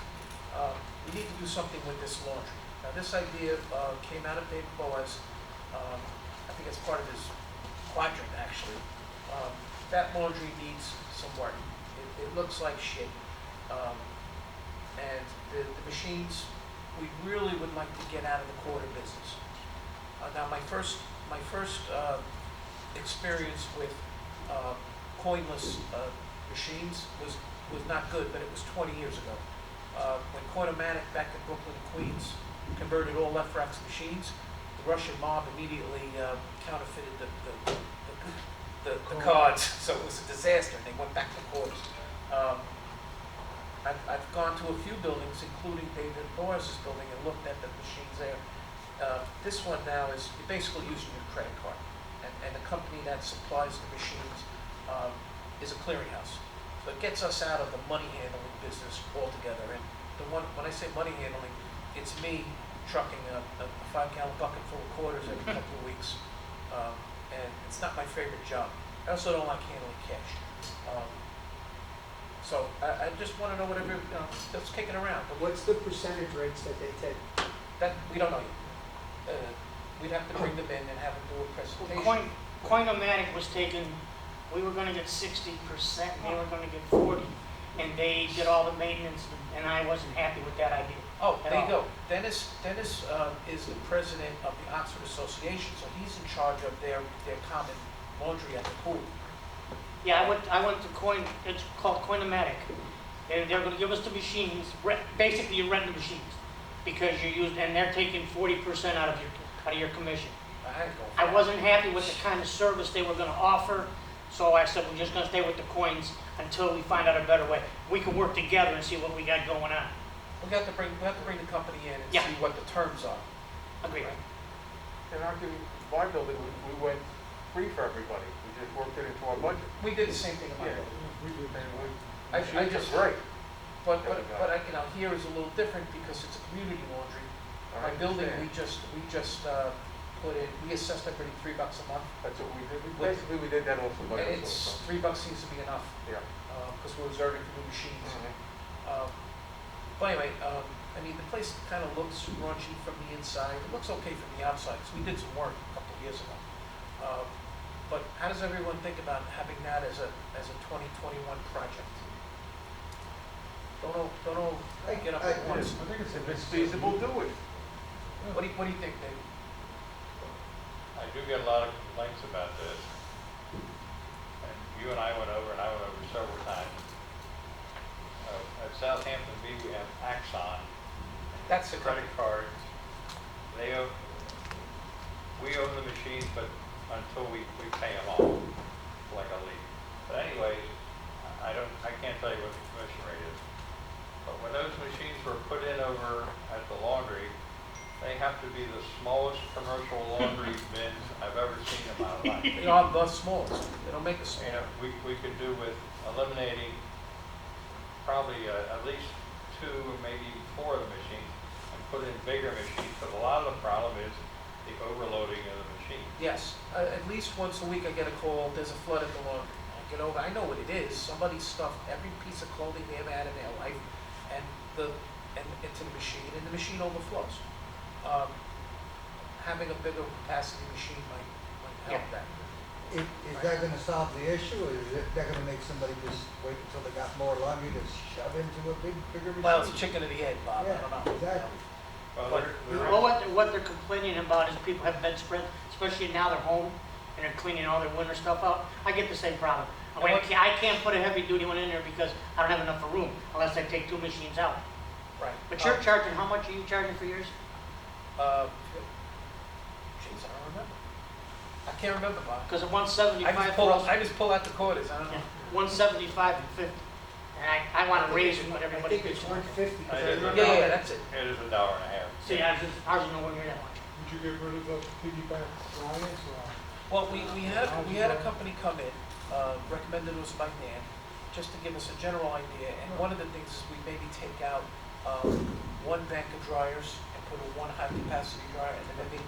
we need to do something with this laundry. Now, this idea came out of Dave Boaz, I think it's part of his quadrant, actually. That laundry needs some work. It looks like shit. And the machines, we really would like to get out of the quarter business. Now, my first experience with coinless machines was not good, but it was 20 years ago. When Coinomatic back in Brooklyn and Queens converted all Lefrax machines, the Russian mob immediately counterfeited the cards, so it was a disaster. They went back to quarters. I've gone to a few buildings, including David Boaz's building, and looked at the machines there. This one now is you're basically using your credit card, and the company that supplies the machines is a clearinghouse. So it gets us out of the money handling business altogether. And when I say money handling, it's me trucking a 5-gallon bucket full of quarters every couple of weeks, and it's not my favorite job. I also don't like handling cash. So I just want to know whatever, that's kicking around. But What's the percentage rates that they take? that, we don't know yet. We'd have to bring them in and have them do a presentation. Well, Coinomatic was taken, we were gonna get 60%, and they were gonna get 40%. And they did all the maintenance, and I wasn't happy with that idea. Oh, at there you all. go. Dennis is the president of the Oxford Association, so he's in charge of their common laundry at the pool. Yeah, I went to it's called Coinomatic. And they're gonna give us the machines, basically you rent the machines. Because and they're taking 40% out of your commission. I wasn't happy with the kind of service they were gonna offer, so I said, we're just gonna stay with the coins until we find out a better way. We can work together and see what we got going on. We have to bring the company in and Yeah. see what the terms are. Agreed. In my building, we went free for everybody. We just worked it into our budget. We did the same thing in my Yeah. building. And I just, great. but here is a little different because it's a community laundry. My building, we just put in, we assessed everybody $3 a month. That's what we did. Basically, we did that also. And it's, $3 seems to be enough. Yeah. Because we're reserving for new machines. But anyway, I mean, the place kind of looks raunchy from the inside. It looks okay from the outside, because we did some work a couple of years ago. But how does everyone think about having that as a 2021 project? Don't all get up at once. I think If it's feasible, do it. What do you think, Dave? I do get a lot of complaints about this. And you and I went over several times. At Southampton V, we have Axon. That's the Credit cards. We own the machines, but until we pay them off, like a lease. But anyways, I can't tell you what the commission rate is. But when those machines were put in over at the laundry, they have to be the smallest commercial laundry bins I've ever seen in my life. They are the smallest. They don't make us You small. know, we could do with eliminating probably at least 2 or maybe 4 of the machines and put in bigger machines. But a lot of the problem is the overloading of the machine. Yes, at least once a week I get a call, there's a flood at the laundry. I get over, I know what it is. Somebody stuffed every piece of clothing they ever had in their life and into the machine, and the machine overflows. Having a bigger capacity machine might help that. Is that gonna solve the issue, or is that gonna make somebody just wait until they got more laundry to shove into a bigger machine? Well, it's a chicken and the egg, Bob, I Yeah, don't know. exactly. But- What they're complaining about is people have bedspread, especially now they're home and they're cleaning all their winter stuff out. I get the same problem. I can't put a heavy duty one in there because I don't have enough room unless I take 2 machines out. Right. But you're charging, how much are you charging for yours? Jeez, I don't remember. I can't remember, Bob. Because at 175 for us, I just pull out the quarters, I don't know. 175 and 50. And I want to raise it, but I everybody think it's gets 150. I did. Yeah, that's it. It is $1.50. See, ours is nowhere near that much. Would you get rid of those piggyback clients or? Well, we had a company come in, recommended it was by Nan, just to give us a general idea. And one of the things is we maybe take out 1 bank of dryers and put in 1 high capacity dryer, and then maybe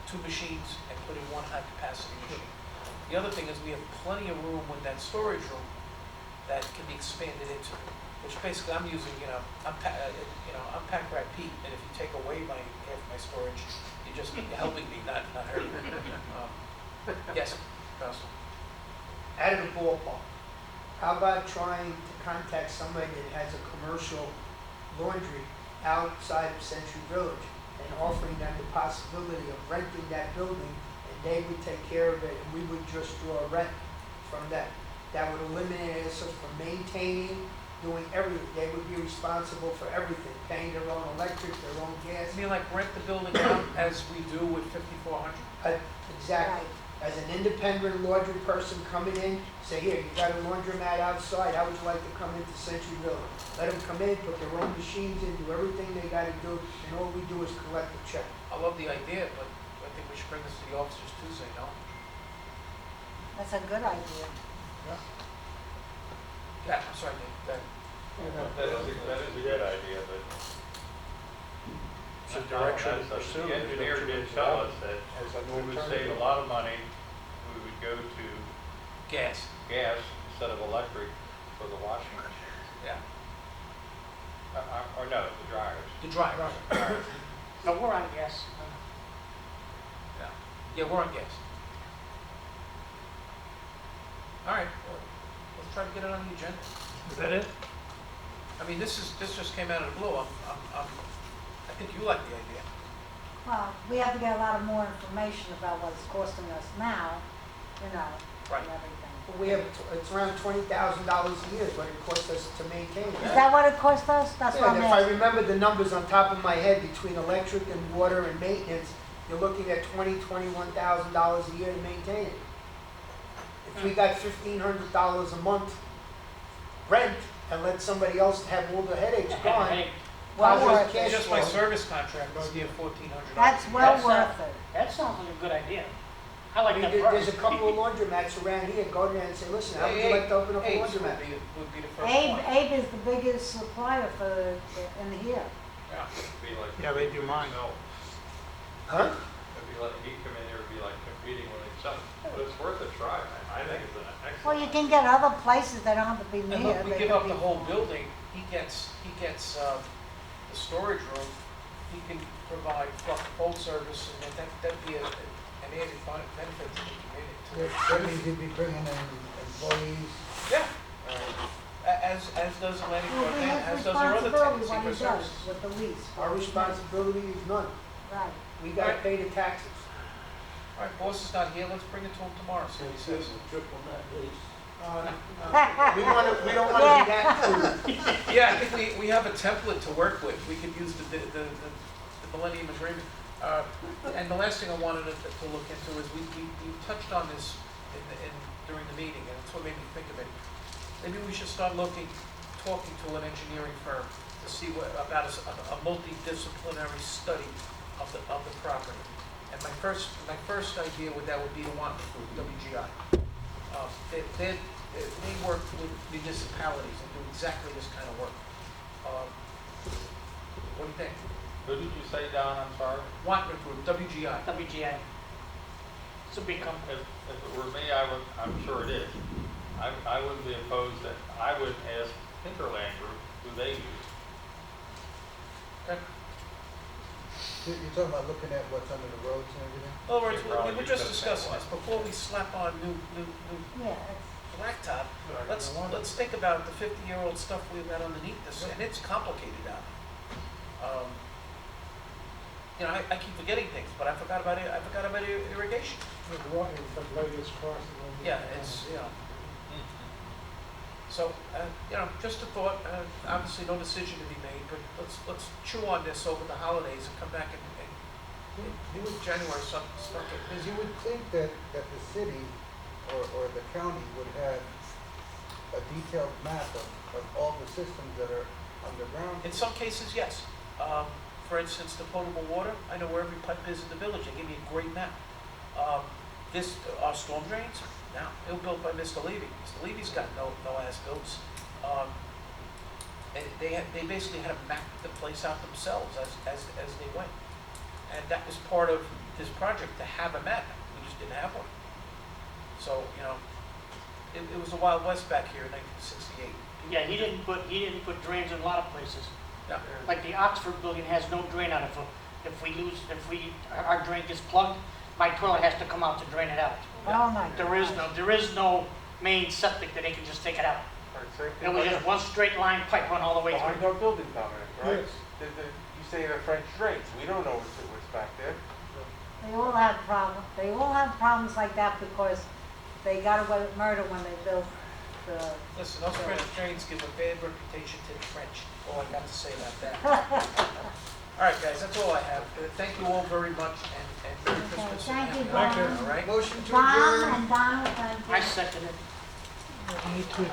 2 machines and put in 1 high capacity machine. The other thing is we have plenty of room with that storage room that can be expanded into. which basically I'm using, I'm Pack Rat Pete, and if you take away half my storage, you're just helping me, not hurting me. Yes, Counselor. Out of the ballpark, how about trying to contact somebody that has a commercial laundry outside of Century Village and offering them the possibility of renting that building, and they would take care of it, and we would just draw a rent from that. That would eliminate us from maintaining, doing everything. They would be responsible for everything, paying their own electric, their own gas. You mean like rent the building out as we do with 5400? Exactly. As an independent laundry person coming in, say, here, you got a laundromat outside, how would you like to come into Century Village? Let them come in, put their own machines in, do everything they gotta do, and all we do is collect the check. I love the idea, but I think we should bring this to the officers Tuesday, no? That's a good idea. Yeah, I'm sorry, Dave. That is a good idea, but. It's a direction to The pursue. engineer did tell us that As an we would save alternative. a lot of money, we would go to Gas, gas instead of electric for the washing machines. yeah. Or no, the dryers. The dryer. No, we're on gas. Yeah, we're on gas. All right, well, let's try to get it on the agenda. Is that it? I mean, this just came out of the blue. I think you like the idea. Well, we have to get a lot of more information about what it's costing us now, Right. and everything. We have, it's around $20,000 a year is what it costs us to maintain it. Is that what it cost us? That's Yeah, what and I'm if I asking. remember the numbers on top of my head between electric and water and maintenance, you're looking at $21,000 a year to maintain it. If we got $1,500 a month rent and let somebody else have all the headaches gone, Hey, Well how's worth the cash Just my flow? service contract was near $1,400. That's well That's, worth it. that sounds like a good idea. I I like mean, that there's a first. couple of laundromats around here, go there and say, listen, how would you like to open up a Abe's laundromat? would be the first Abe, one. Abe is the biggest supplier in here. Yeah. Be like Yeah, they do mine. themselves. Huh? It'd be like, he'd come in here and be like competing with himself, but it's worth a try, man. I think it's an excellent. Well, you can get other places that don't have to be near. And look, we They give could up be- the whole building, he gets the storage room, he can provide phone service, and that'd be an added benefit to the community. That means you'd be bringing in employees. Yeah, as does Atlantic Well, we Broadband, have as does our other responsibility tenants, when he Secret does Service. with the lease. Our responsibility is none. Right. We gotta pay the taxes. All right, boss is not here, let's bring it to him tomorrow, see what he says. We don't wanna be that crude. Yeah, I think we have a template to work with. We could use the Millennium Agreement. And the last thing I wanted to look into is we touched on this during the meeting, and it's what made me think of it. Maybe we should start talking to an engineering firm to see about a multidisciplinary study of the property. And my first idea would be the Wanton Group, WGI. They work with municipalities and do exactly this kind of work. What do you think? Who did you say, Don, I'm sorry? Wanton Group, WGI. WGI. It's a big company. If it were me, I'm sure it is. I wouldn't be opposed that, I would ask Hinterland Group who they use. Okay. You're talking about looking at what's under the roads and everything? In other words, They probably we were use just that discussing same this. one. Before we slap on new Yeah, blacktop, let's think about the 50-year-old stuff we've got underneath this, and it's complicated out there. I keep forgetting things, but I forgot about irrigation. The water, the latest cost. Yeah, it's. So, just a thought. Obviously, no decision to be made, but let's chew on this over the holidays and come back and January start getting busy. You would think that the city or the county would have a detailed map of all the systems that are underground. In some cases, yes. For instance, the potable water, I know where every pipe is in the village. They give me a great map. Our storm drains, now, they were built by Mr. Levy. Mr. Levy's got no as-builts. And they basically had to map the place out themselves as they went. And that was part of this project, to have a map. We just didn't have one. So, it was the Wild West back here in 1968. Yeah, he didn't put drains in a lot of places. Yeah. Like the Oxford building has no drain out of it. Our drain gets plugged, my toilet has to come out to drain it out. Oh my There is no main septic that they can just take it out. Right, same It thing was like just one straight line pipe run all the way behind through. our building, Dominic, right? Yes. You say they're French drains, we don't know what's back there. They all have problems, they all have problems like that because they got away with murder when they built the. Listen, those French drains give a bad reputation to the French. All I got to say about that. All right, guys, that's all I have. Thank you all very much, and Merry Okay, Christmas. thank you, and Thank Happy you. New Year, all right? Motion to Tom adjourn. and Donald, thank you. I second it. Me too.